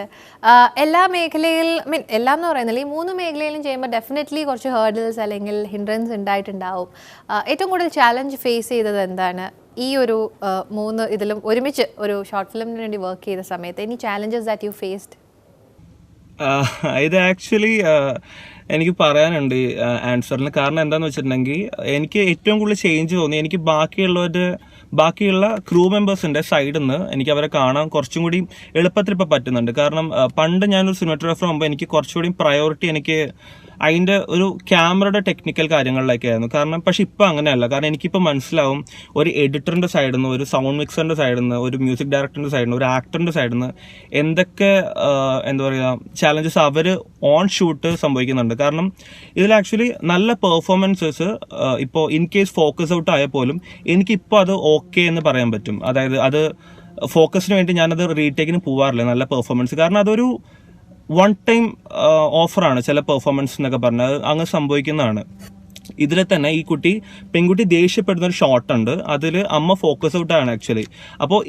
എല്ലാ മേഖലയിൽ എല്ലാം എന്ന് പറയുന്നില്ല, ഈ 3 മേഖലയിലും ചെയ്യുമ്പോൾ ഡെഫിനറ്റ്ലി കുറച്ച് ഹേർഡിൽസ് അല്ലെങ്കിൽ ഹിൻഡ്രൻസ് ഉണ്ടായിട്ടുണ്ടാവും. ഏറ്റവും കൂടുതൽ ചാലഞ്ച് ഫേസ് ചെയ്തത് എന്താണ് ഈ ഒരു 3 ഇതിലും ഒരുമിച്ച് ഒരു ഷോർട്ട് ഫിലിമിന് വേണ്ടി വർക്ക് ചെയ്ത സമയത്ത്? Any challenges that you faced? ഇത് ആക്ച്വലി എനിക്ക് പറയാനുണ്ട് ആൻസറിന്. കാരണം എന്താണെന്ന് വെച്ചിട്ടുണ്ടെങ്കിൽ എനിക്ക് ഏറ്റവും കൂടുതൽ ചേഞ്ച് തോന്നി എനിക്ക് ബാക്കിയുള്ള ക്രൂ മെമ്പേഴ്സിന്റെ സൈഡിൽ നിന്ന് എനിക്ക് അവരെ കാണാൻ കുറച്ചും കൂടി എളുപ്പത്തിൽ ഇപ്പം പറ്റുന്നുണ്ട്. കാരണം പണ്ട് ഞാനൊരു സിനിമാറ്റോഗ്രാഫർ ആകുമ്പോൾ എനിക്ക് കുറച്ചുകൂടി പ്രയോറിറ്റി എനിക്ക് അതിൻ്റെ ഒരു ക്യാമറയുടെ ടെക്നിക്കൽ കാര്യങ്ങളിലേക്കായിരുന്നു. കാരണം പക്ഷെ ഇപ്പം അങ്ങനെയല്ല. കാരണം എനിക്കിപ്പോൾ മനസ്സിലാവും ഒരു എഡിറ്ററിൻ്റെ സൈഡിൽ നിന്ന്, ഒരു സൗണ്ട് മിക്സറിൻ്റെ സൈഡിൽ നിന്ന്, ഒരു മ്യൂസിക് ഡയറക്ടറിൻ്റെ സൈഡിൽ നിന്ന്, ഒരു ആക്ടറിൻ്റെ സൈഡിൽ നിന്ന് എന്തൊക്കെ എന്താ പറയുക ചാലഞ്ചസ് അവർ ഓൺ ഷൂട്ട് സംഭവിക്കുന്നുണ്ട്. കാരണം ഇതിൽ ആക്ച്വലി നല്ല പെർഫോമൻസസ് ഇപ്പോൾ ഇൻ കേസ് ഫോക്കസ് ഔട്ട് ആയാൽ പോലും എനിക്കിപ്പോൾ അത് ഓക്കെ എന്ന് പറയാൻ പറ്റും. അതായത് അത് ഫോക്കസിന് വേണ്ടി ഞാനത് റീടേക്കിന് പോവാറില്ല നല്ല പെർഫോമൻസ്. കാരണം അതൊരു വൺ ടൈം ഓഫറാണ് ചില പെർഫോമൻസ് എന്നൊക്കെ പറഞ്ഞാൽ അങ്ങ് സംഭവിക്കുന്നതാണ്. ഇതിൽ തന്നെ ഈ പെൺകുട്ടി ദേഷ്യപ്പെടുന്ന ഒരു ഷോട്ട് ഉണ്ട്. അതിൽ അമ്മ ഫോക്കസ് ഔട്ട് ആണ് ആക്ച്വലി. അപ്പോൾ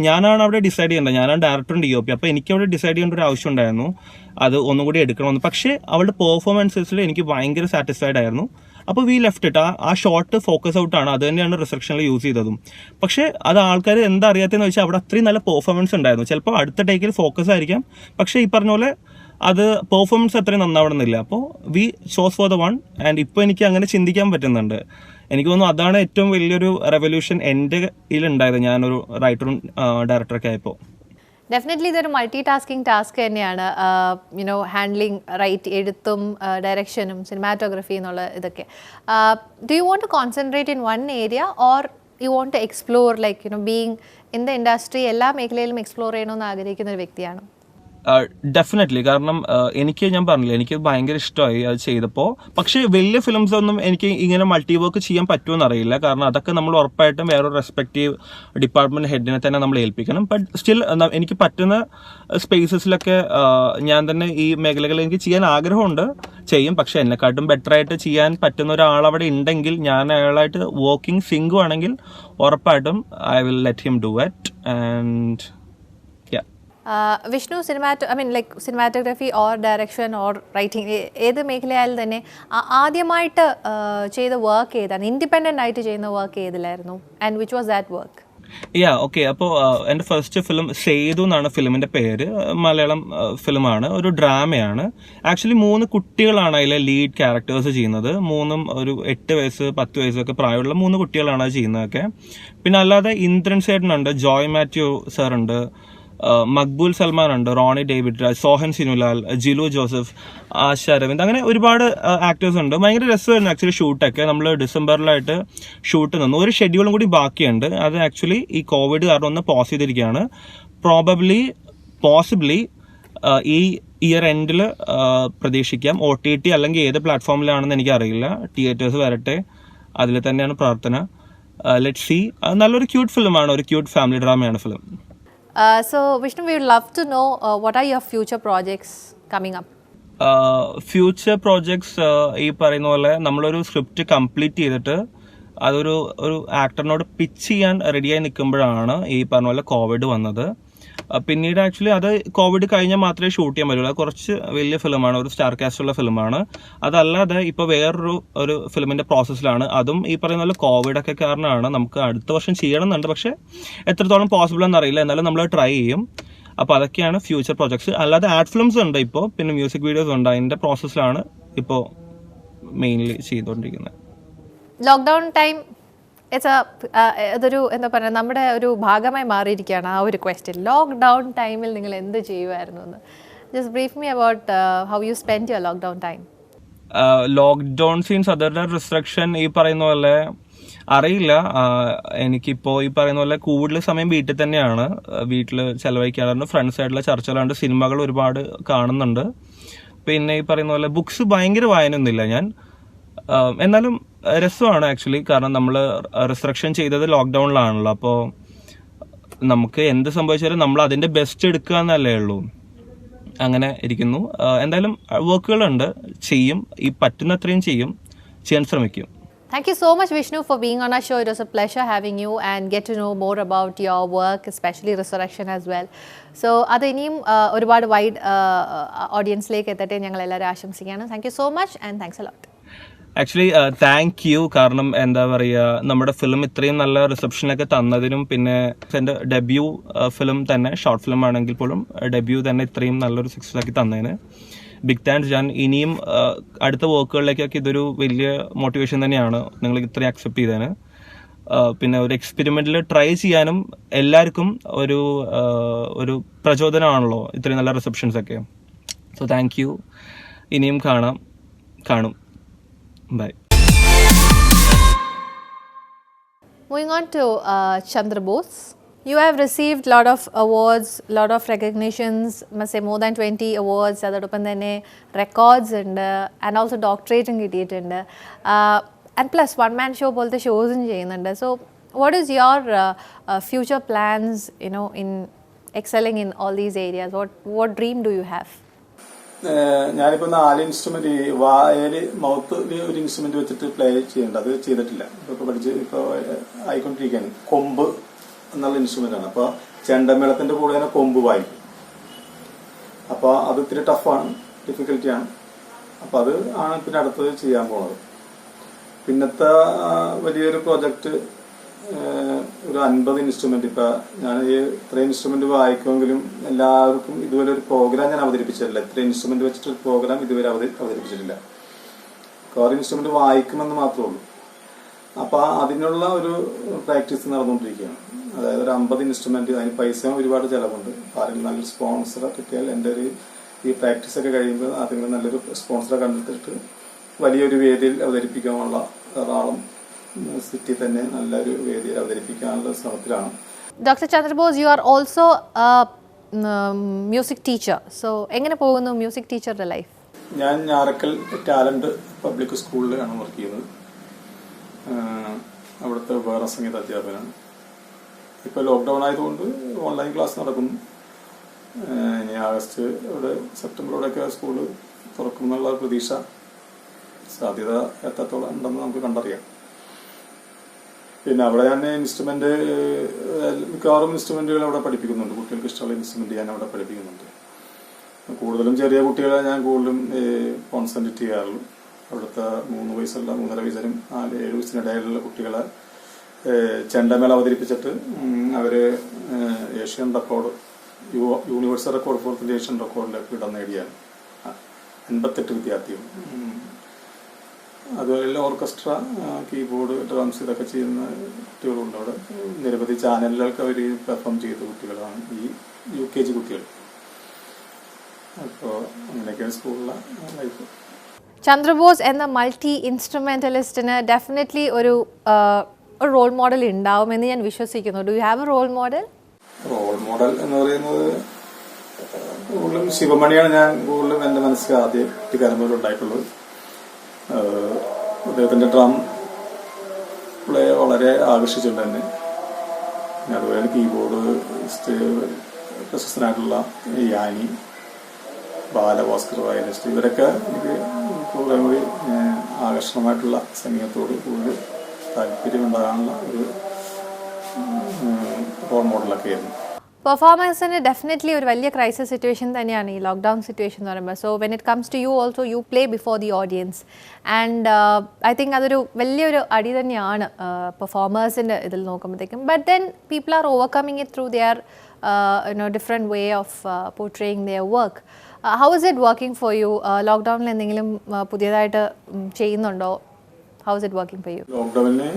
ഞാനാണ് അവിടെ ഡിസൈഡ് ചെയ്യേണ്ടത്. ഞാനാണ് ഡയറക്ടറും DOP. അപ്പോൾ എനിക്ക് അവിടെ ഡിസൈഡ് ചെയ്യേണ്ട ഒരു ആവശ്യം ഉണ്ടായിരുന്നു അത് ഒന്നും കൂടി എടുക്കണമെന്ന്. പക്ഷേ അവളുടെ പെർഫോമൻസസിൽ എനിക്ക് ഭയങ്കര സാറ്റിസ്ഫൈഡ് ആയിരുന്നു. അപ്പോൾ വി ലെഫ്റ്റ് ഇട്ട് ആ ഷോട്ട് ഫോക്കസ് ഔട്ട് ആണ്. അത് തന്നെയാണ് റിസപ്ഷനിൽ യൂസ് ചെയ്തതും. പക്ഷേ അത് ആൾക്കാർ എന്താ അറിയാത്തതെന്ന് വെച്ചാൽ അവിടെ അത്രയും നല്ല പെർഫോമൻസ് ഉണ്ടായിരുന്നു. ചിലപ്പോൾ അടുത്ത ടേക്കിൽ ഫോക്കസ് ആയിരിക്കാം, പക്ഷേ ഈ പറഞ്ഞ പോലെ അത് പെർഫോമൻസ് അത്രയും നന്നാവണമെന്നില്ല. അപ്പോൾ we chose for the one. And ഇപ്പോൾ എനിക്ക് അങ്ങനെ ചിന്തിക്കാൻ പറ്റുന്നുണ്ട്. എനിക്ക് തോന്നുന്നു അതാണ് ഏറ്റവും വലിയൊരു റെവല്യൂഷൻ എൻ്റെ ഇതിലുണ്ടായത് ഞാനൊരു റൈറ്ററും ഡയറക്ടറൊക്കെ ആയപ്പോൾ. ഡെഫിനറ്റ്ലി ഇതൊരു മൾട്ടി ടാസ്കിങ് ടാസ്ക് തന്നെയാണ്. ഹാൻഡ്ലിങ് എഴുത്തും ഡയറക്ഷനും സിനിമാറ്റോഗ്രഫി എന്നുള്ള ഇതൊക്കെ. Do you want to concentrate in one area or you want to explore being in the industry എല്ലാ മേഖലയിലും എക്സ്പ്ലോർ ചെയ്യണമെന്ന് ആഗ്രഹിക്കുന്ന ഒരു വ്യക്തിയാണോ? ഡെഫിനറ്റ്ലി. കാരണം എനിക്ക് ഞാൻ പറഞ്ഞില്ല, എനിക്ക് ഭയങ്കര ഇഷ്ടമായി അത് ചെയ്തപ്പോൾ. പക്ഷേ വലിയ ഫിലിംസ് ഒന്നും എനിക്ക് ഇങ്ങനെ മൾട്ടി വർക്ക് ചെയ്യാൻ പറ്റുമെന്ന് അറിയില്ല. കാരണം അതൊക്കെ നമ്മൾ ഉറപ്പായിട്ടും വേറൊരു റെസ്പെക്റ്റീവ് ഡിപ്പാർട്ട്മെന്റ് ഹെഡിനെ തന്നെ നമ്മൾ ഏൽപ്പിക്കണം. ബട്ട് സ്റ്റിൽ എനിക്ക് പറ്റുന്ന സ്പേസസിലൊക്കെ ഞാൻ തന്നെ ഈ മേഖലകളിൽ എനിക്ക് ചെയ്യാൻ ആഗ്രഹമുണ്ട്, ചെയ്യും. പക്ഷെ എന്നെക്കാട്ടും ബെറ്റർ ആയിട്ട് ചെയ്യാൻ പറ്റുന്ന ഒരാളവിടെ ഉണ്ടെങ്കിൽ, ഞാൻ അയാളായിട്ട് വർക്കിംഗ് സിങ്ക് ആണെങ്കിൽ ഉറപ്പായിട്ടും I will let him do it. And Vishnu, cinematography or direction or writing ഏത് മേഖലയായാലും തന്നെ ആദ്യമായിട്ട് ചെയ്ത വർക്ക് ഏതാണ്? ഇൻഡിപെൻഡൻ്റ് ആയിട്ട് ചെയ്യുന്ന വർക്ക് ഏതിലായിരുന്നു? And which was that work? Okay. അപ്പോൾ എൻ്റെ ഫസ്റ്റ് ഫിലിം സേതു എന്നാണ് ഫിലിമിൻ്റെ പേര്. മലയാളം ഫിലിമാണ്, ഒരു ഡ്രാമയാണ്. ആക്ച്വലി 3 കുട്ടികളാണ് അതിലെ ലീഡ് ക്യാരക്ടേഴ്സ് ചെയ്യുന്നത്. 3 ഒരു 8 വയസ്സ് 10 വയസ്സൊക്കെ പ്രായമുള്ള 3 കുട്ടികളാണ് അത് ചെയ്യുന്നതൊക്കെ. പിന്നെ അല്ലാതെ ഇന്ദ്രൻ സേട്ടനുണ്ട്, ജോയ് മാത്യു സാറുണ്ട്, മക്ബൂൽ സൽമാൻ ഉണ്ട്, റോണി ഡേവിഡ് രാജ്, സോഹൻ സിനുലാൽ, ജിലു ജോസഫ്, ആശ അരവിന്ദ്, അങ്ങനെ ഒരുപാട് ആക്ടേഴ്സ് ഉണ്ട്. ഭയങ്കര രസമായിരുന്നു ആക്ച്വലി ഷൂട്ടൊക്കെ. നമ്മൾ ഡിസംബറിലായിട്ട് ഷൂട്ട് നിന്നു. ഒരു ഷെഡ്യൂളും കൂടി ബാക്കിയുണ്ട്. അത് ആക്ച്വലി ഈ കോവിഡ് കാരണം ഒന്ന് പോസ് ചെയ്തിരിക്കുകയാണ്. പോസിബിളി ഈ ഇയർ എൻഡിൽ പ്രതീക്ഷിക്കാം. OTT അല്ലെങ്കിൽ ഏത് പ്ലാറ്റ്ഫോമിലാണെന്ന് എനിക്കറിയില്ല. തിയേറ്റേഴ്സ് വരട്ടെ, അതിൽ തന്നെയാണ് പ്രാർത്ഥന. Let see. നല്ലൊരു ക്യൂട്ട് ഫിലിമാണ്, ഒരു ക്യൂട്ട് ഫാമിലി ഡ്രാമയാണ് film. So Vishnu, we would love to know what are your future projects coming up? Future projects ഈ പറയുന്ന പോലെ നമ്മളൊരു സ്ക്രിപ്റ്റ് കംപ്ലീറ്റ് ചെയ്തിട്ട് അതൊരു ആക്ടറിനോട് പിച്ച് ചെയ്യാൻ റെഡിയായി നിൽക്കുമ്പോഴാണ് ഈ പറഞ്ഞ പോലെ കോവിഡ് വന്നത്. പിന്നീട് ആക്ച്വലി അത് കോവിഡ് കഴിഞ്ഞാൽ മാത്രമേ ഷൂട്ട് ചെയ്യാൻ പറ്റുള്ളൂ. കുറച്ച് വലിയ ഫിലിമാണ്, ഒരു സ്റ്റാർ കാസ്റ്റുള്ള ഫിലിമാണ്. അതല്ലാതെ ഇപ്പോൾ വേറൊരു ഫിലിമിൻ്റെ പ്രോസസ്സിലാണ്. അതും ഈ പറയുന്ന പോലെ കോവിഡൊക്കെ കാരണമാണ്. നമുക്ക് അടുത്ത വർഷം ചെയ്യണമെന്നുണ്ട്, പക്ഷേ എത്രത്തോളം പോസിബിൾ എന്നറിയില്ല. എന്നാലും നമ്മൾ ട്രൈ ചെയ്യും. അപ്പോൾ അതൊക്കെയാണ് ഫ്യൂച്ചർ പ്രോജക്ട്സ്. അല്ലാതെ ആഡ് ഫിലിംസ് ഉണ്ട് ഇപ്പോൾ, പിന്നെ മ്യൂസിക് വീഡിയോസ് ഉണ്ട്. അതിൻ്റെ പ്രോസസ്സിലാണ് ഇപ്പോൾ മെയിൻലി ചെയ്തുകൊണ്ടിരിക്കുന്നത്. ലോക്ക്ഡൗൺ ടൈം അതൊരു എന്താ പറയുക, നമ്മുടെ ഒരു ഭാഗമായി മാറിയിരിക്കുകയാണ് ആ ഒരു ക്വസ്റ്റ്യൻ. ലോക്ക്ഡൗൺ ടൈമിൽ നിങ്ങൾ എന്ത് ചെയ്യുമായിരുന്നു എന്ന് just brief me about how you spend your lockdown time. Lockdown scenes other restriction ഈ പറയുന്ന പോലെ അറിയില്ല. എനിക്കിപ്പോൾ ഈ പറയുന്ന പോലെ കൂടുതൽ സമയം വീട്ടിൽ തന്നെയാണ്, വീട്ടിൽ ചിലവഴിക്കാറുണ്ട്. ഫ്രണ്ട്സായിട്ടുള്ള ചർച്ചകളുണ്ട്, സിനിമകൾ ഒരുപാട് കാണുന്നുണ്ട്. പിന്നെ ഈ പറയുന്ന പോലെ ബുക്സ് ഭയങ്കര വായനയൊന്നുമില്ല ഞാൻ. എന്നാലും രസമാണ് ആക്ച്വലി. കാരണം നമ്മൾ റിസ്ട്രിക്ഷൻ ചെയ്തത് ലോക്ക്ഡൗണിലാണല്ലോ. അപ്പോൾ നമുക്ക് എന്ത് സംഭവിച്ചാലും നമ്മൾ അതിൻ്റെ ബെസ്റ്റ് എടുക്കുക എന്നല്ലേ ഉള്ളൂ. അങ്ങനെ ഇരിക്കുന്നു. എന്തായാലും വർക്കുകളുണ്ട്, ചെയ്യും. ഈ പറ്റുന്നത്രയും ചെയ്യാൻ ശ്രമിക്കും. Thank you so much, Vishnu, for being on our show. It was a pleasure having you and get to know more about your work, especially Resurrection as well. So, അത് ഇനിയും ഒരുപാട് വൈഡ് ഓഡിയൻസിലേക്ക് എത്തട്ടെ ഞങ്ങൾ എല്ലാവരും ആശംസിക്കുകയാണ്. Thank you so much and thanks a lot. Actually thank you. കാരണം എന്താ പറയുക, നമ്മുടെ ഫിലിം ഇത്രയും നല്ല റിസപ്ഷനൊക്കെ തന്നതിനും, പിന്നെ എൻ്റെ ഡെബ്യൂ ഫിലിം തന്നെ, ഷോർട്ട് ഫിലിം ആണെങ്കിൽ പോലും ഡെബ്യൂ തന്നെ ഇത്രയും നല്ലൊരു സക്സസ് ആക്കി തന്നതിന് ബിഗ് താങ്ക്സ്. ഞാൻ ഇനിയും അടുത്ത വർക്കുകളിലേക്കൊക്കെ ഇതൊരു വലിയ മോട്ടിവേഷൻ തന്നെയാണ് നിങ്ങൾ ഇത്രയും അക്സെപ്റ്റ് ചെയ്തതിന്. പിന്നെ ഒരു എക്സ്പെരിമെന്റിൽ ട്രൈ ചെയ്യാനും എല്ലാവർക്കും ഒരു പ്രചോദനമാണല്ലോ ഇത്രയും നല്ല റിസപ്ഷൻസ് ഒക്കെ. So thank you. ഇനിയും കാണും. Bye. Moving on to Chandra Bose. You have received lot of awards, lot of recognitions, must say more than 20 awards. അതോടൊപ്പം തന്നെ റെക്കോർഡ്സ് ഉണ്ട്, ആൻഡ് ഓൾസോ ഡോക്ടറേറ്റും കിട്ടിയിട്ടുണ്ട്. And plus one man show പോലത്തെ ഷോസും ചെയ്യുന്നുണ്ട്. So what is your future plans in excelling in all these areas? What dream do you have? ഞാനിപ്പോ 4 ഇൻസ്ട്രുമെന്റ്, വായല് മൗത്ത് ഒരു ഇൻസ്ട്രുമെന്റ് വെച്ചിട്ട് പ്ലേ ചെയ്യേണ്ട, അത് ചെയ്തിട്ടില്ല. ഇപ്പൊ ആയിക്കൊണ്ടിരിക്കുകയാണ്. കൊമ്പ് എന്നുള്ള ഇൻസ്ട്രുമെന്റ് ആണ്. അപ്പൊ ചെണ്ടമേളത്തിന്റെ കൂടെ തന്നെ കൊമ്പ് വായിക്കും. അപ്പൊ അത് ഇത്തിരി ടഫാണ്, ഡിഫിക്കൽറ്റിയാണ്. അപ്പൊ അത് ആണ് പിന്നെ അടുത്തത് ചെയ്യാൻ പോണത്. പിന്നത്തെ വലിയൊരു പ്രോജക്റ്റ് ഒരു 50 ഇൻസ്ട്രുമെന്റ്. ഇപ്പൊ ഞാൻ ഇത്രയും ഇൻസ്ട്രുമെന്റ് വായിക്കുമെങ്കിലും എല്ലാവർക്കും ഇതുവരെ ഒരു പ്രോഗ്രാം ഞാൻ അവതരിപ്പിച്ചിട്ടില്ല. ഇത്രയും ഇൻസ്ട്രുമെന്റ് വെച്ചിട്ട് ഒരു പ്രോഗ്രാം ഇതുവരെ അവതരിപ്പിച്ചിട്ടില്ല. കുറെ ഇൻസ്ട്രുമെന്റ് വായിക്കുമെന്ന് മാത്രമേ ഉള്ളൂ. അപ്പൊ അതിനുള്ള ഒരു പ്രാക്ടീസ് നടന്നുകൊണ്ടിരിക്കുകയാണ്. അതായത് ഒരു 50 ഇൻസ്ട്രുമെന്റ്, അതിന് പൈസ ഒരുപാട് ചെലവുണ്ട്. ആരെങ്കിലും നല്ലൊരു സ്പോൺസറെ കിട്ടിയാൽ എൻ്റെ ഈ പ്രാക്ടീസ് ഒക്കെ കഴിയുമ്പോൾ ആരെങ്കിലും നല്ലൊരു സ്പോൺസറെ കണ്ടെത്തിയിട്ട് വലിയൊരു വേദിയിൽ അവതരിപ്പിക്കാനുള്ള എറണാകുളം സിറ്റി തന്നെ നല്ലൊരു വേദിയിൽ അവതരിപ്പിക്കാനുള്ള ശ്രമത്തിലാണ്. Dr. Chandra Bose, you are also a music teacher. So എങ്ങനെ പോകുന്നു മ്യൂസിക് ടീച്ചറുടെ ലൈഫ്? ഞാൻ ഞാറക്കൽ ടാലന്റ് പബ്ലിക് സ്കൂളിലാണ് വർക്ക് ചെയ്യുന്നത്. അവിടുത്തെ വേറെ സംഗീത അധ്യാപകനാണ്. ഇപ്പോൾ ലോക്ക്ഡൗൺ ആയതുകൊണ്ട് ഓൺലൈൻ ക്ലാസ് നടക്കുന്നു. ഇനി ആഗസ്റ്റ് സെപ്റ്റംബറോടെയൊക്കെ സ്കൂള് തുറക്കുമെന്നുള്ള പ്രതീക്ഷ, സാധ്യത എത്രത്തോളം ഉണ്ടെന്ന് നമുക്ക് കണ്ടറിയാം. പിന്നെ അവിടെ ഞാൻ ഇൻസ്ട്രുമെന്റ് മിക്കവാറും ഇൻസ്ട്രുമെന്റുകൾ അവിടെ പഠിപ്പിക്കുന്നുണ്ട്. കുട്ടികൾക്ക് ഇഷ്ടമുള്ള ഇൻസ്ട്രുമെന്റ് ഞാൻ അവിടെ പഠിപ്പിക്കുന്നുണ്ട്. കൂടുതലും ചെറിയ കുട്ടികളെ ഞാൻ കൂടുതലും കോൺസെൻട്രേറ്റ് ചെയ്യാറുള്ളൂ. അവിടുത്തെ 3 വയസ്സുള്ള 3.5 വയസ്സിനും 4-7 വയസ്സിനിടയിലുള്ള കുട്ടികളെ ചെണ്ടമേള അവതരിപ്പിച്ചിട്ട് അവര് Asian record, universal record 4th Asian റെക്കോർഡിലേക്ക് ഇടം നേടിയാണ് 58 വിദ്യാർത്ഥികൾ. അതുപോലെ ഓർക്കസ്ട്ര, കീബോർഡ്, ഡ്രംസ് ഇതൊക്കെ ചെയ്യുന്ന കുട്ടികളുണ്ട്. അവിടെ നിരവധി ചാനലുകൾക്ക് അവർ പെർഫോം ചെയ്ത കുട്ടികളാണ് ഈ UKG കുട്ടികൾ. അപ്പോൾ അങ്ങനെയൊക്കെയാണ് സ്കൂളിലെ ലൈഫ്. ചന്ദ്രബോസ് എന്ന മൾട്ടി ഇൻസ്ട്രുമെന്റലിസ്റ്റിന് ഡെഫിനറ്റ്ലി ഒരു റോൾ മോഡൽ ഉണ്ടാവുമെന്ന് ഞാൻ വിശ്വസിക്കുന്നു. Do you have a role model? Role model എന്ന് പറയുന്നത് കൂടുതലും ശിവമണിയാണ് ഞാൻ കൂടുതലും എൻ്റെ മനസ്സിൽ ആദ്യം കുട്ടിക്കാലം മുതൽ ഉണ്ടായിട്ടുള്ളത്. അദ്ദേഹത്തിന്റെ ഡ്രം പ്ലേ വളരെ ആകർഷിച്ചിട്ടുണ്ട് എന്നെ. അതുപോലെ കീബോർഡ് പ്രശസ്തനായിട്ടുള്ള യാനി, ബാലഭാസ്കർ വയലിസ്റ്റ്, ഇവരൊക്കെ എനിക്ക് കുറെ കൂടി ആകർഷണമായിട്ടുള്ള സംഗീതത്തോട് കൂടുതൽ താല്പര്യമുണ്ടാകാനുള്ള ഒരു റോൾ മോഡലൊക്കെ ആയിരുന്നു. പെർഫോമൻസിന് ഡെഫിനറ്റ്ലി ഒരു വലിയ ക്രൈസിസ് സിറ്റുവേഷൻ തന്നെയാണ് ഈ ലോക്ക്ഡൗൺ സിറ്റുവേഷൻ എന്ന് പറയുമ്പോൾ. So when it comes to you also you play before the audience and I think അതൊരു വലിയൊരു അടി തന്നെയാണ് പെർഫോമേഴ്സിൻ്റെ ഇതിൽ നോക്കുമ്പോഴത്തേക്കും. But then people are overcoming it through their different way of portraying their work. How is it working for you? ലോക്ക്ഡൗണിൽ എന്തെങ്കിലും പുതിയതായിട്ട് ചെയ്യുന്നുണ്ടോ? How is it working for you? ലോക്ക്ഡൗണിന്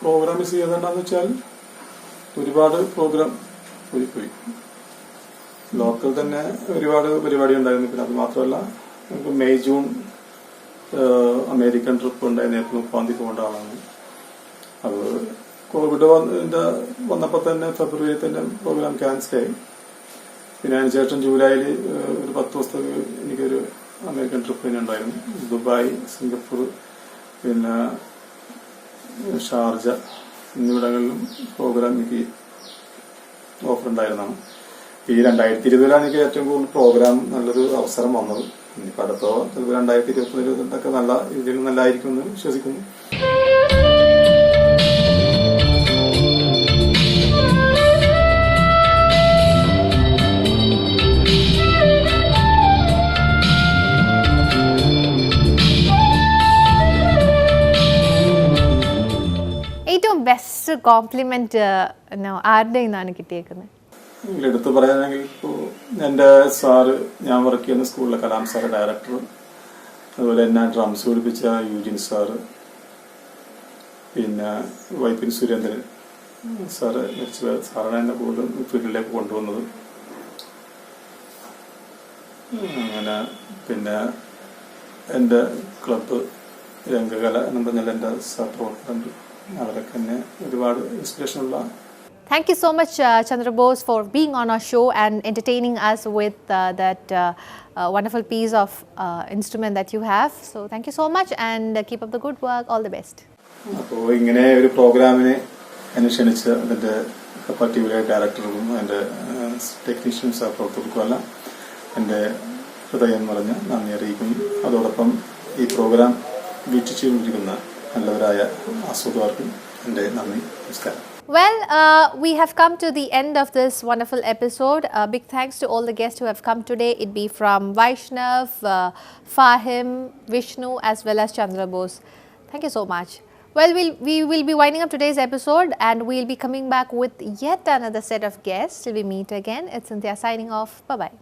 പ്രോഗ്രാം ചെയ്തെന്താണെന്ന് വെച്ചാൽ ഒരുപാട് പ്രോഗ്രാം പോയി. ലോക്കൽ തന്നെ ഒരുപാട് പരിപാടി ഉണ്ടായിരുന്നു. പിന്നെ അത് മാത്രമല്ല നമുക്ക് മെയ് ജൂൺ അമേരിക്കൻ ട്രിപ്പ് ഉണ്ടായിരുന്നു. 30 പോകേണ്ട ആളാണ്. അത് കോവിഡ് വന്നപ്പോൾ തന്നെ ഫെബ്രുവരി തന്നെ പ്രോഗ്രാം ക്യാൻസലായി. പിന്നെ അതിനുശേഷം ജൂലൈയിൽ ഒരു 10 ദിവസത്തേക്ക് എനിക്കൊരു അമേരിക്കൻ ട്രിപ്പ് തന്നെ ഉണ്ടായിരുന്നു. ദുബായ്, സിംഗപ്പൂർ, പിന്നെ ഷാർജ എന്നിവിടങ്ങളിലും പ്രോഗ്രാം എനിക്ക് ഓഫർ ഉണ്ടായിരുന്നതാണ്. ഈ 2020 എനിക്ക് ഏറ്റവും കൂടുതൽ പ്രോഗ്രാം നല്ലൊരു അവസരം വന്നത്. ഇനിയിപ്പോൾ അടുത്തോ ചിലപ്പോൾ 2021 നല്ല രീതിയിൽ നല്ലതായിരിക്കും എന്ന് വിശ്വസിക്കുന്നു. ഏറ്റവും ബെസ്റ്റ് കോംപ്ലിമെന്റ് ആരുടെ നിന്നാണ് കിട്ടിയേക്കുന്നത്? എടുത്തു പറയാനെങ്കിൽ ഇപ്പോൾ എൻ്റെ സാറ്, ഞാൻ വർക്ക് ചെയ്യുന്ന സ്കൂളിലെ കലാം സാറ് ഡയറക്ടർ, അതുപോലെ എന്നെ ഡ്രംസ് പഠിപ്പിച്ച യൂജിൻ സാറ്, പിന്നെ വൈപ്പിൻ സുരേന്ദ്രൻ സാറ് മരിച്ച സാറാണ് എന്നെ കൂടുതലും ഫീൽഡിലേക്ക് കൊണ്ടുവന്നത്. അങ്ങനെ പിന്നെ എൻ്റെ ക്ലബ്ബ് രംഗകല എന്ന് പറഞ്ഞാൽ എൻ്റെ സഹപ്രവർത്തകരുണ്ട്. അവരൊക്കെ തന്നെ ഒരുപാട് ഇൻസ്പിറേഷനുള്ള. Thank you so much, Chandra Bose, for being on our show and entertaining us with that wonderful piece of instrument that you have. So thank you so much and keep up the good work. All the best. അപ്പോൾ ഇങ്ങനെ ഒരു പ്രോഗ്രാമിനെ എന്നെ ക്ഷണിച്ച അതിൻ്റെ പർട്ടിക്കുലർ ഡയറക്ടർക്കും എൻ്റെ ടെക്നീഷ്യൻസ് പ്രവർത്തകർക്കും എല്ലാം എൻ്റെ ഹൃദയം നിറഞ്ഞ നന്ദി അറിയിക്കുന്നു. അതോടൊപ്പം ഈ പ്രോഗ്രാം വീക്ഷിച്ചുകൊണ്ടിരിക്കുന്ന നല്ലവരായ ആസ്വാദകർക്കും എൻ്റെ നന്ദി, നമസ്കാരം. Well, we have come to the end of this wonderful episode. Big thanks to all the guests who have come today. It be from Vaishnav, Fahim, Vishnu as well as Chandra Bose. Thank you so much. Well, we will be winding up today's episode and we'll be coming back with yet another set of guests till we meet again. It's Cynthia signing off. Bye-bye.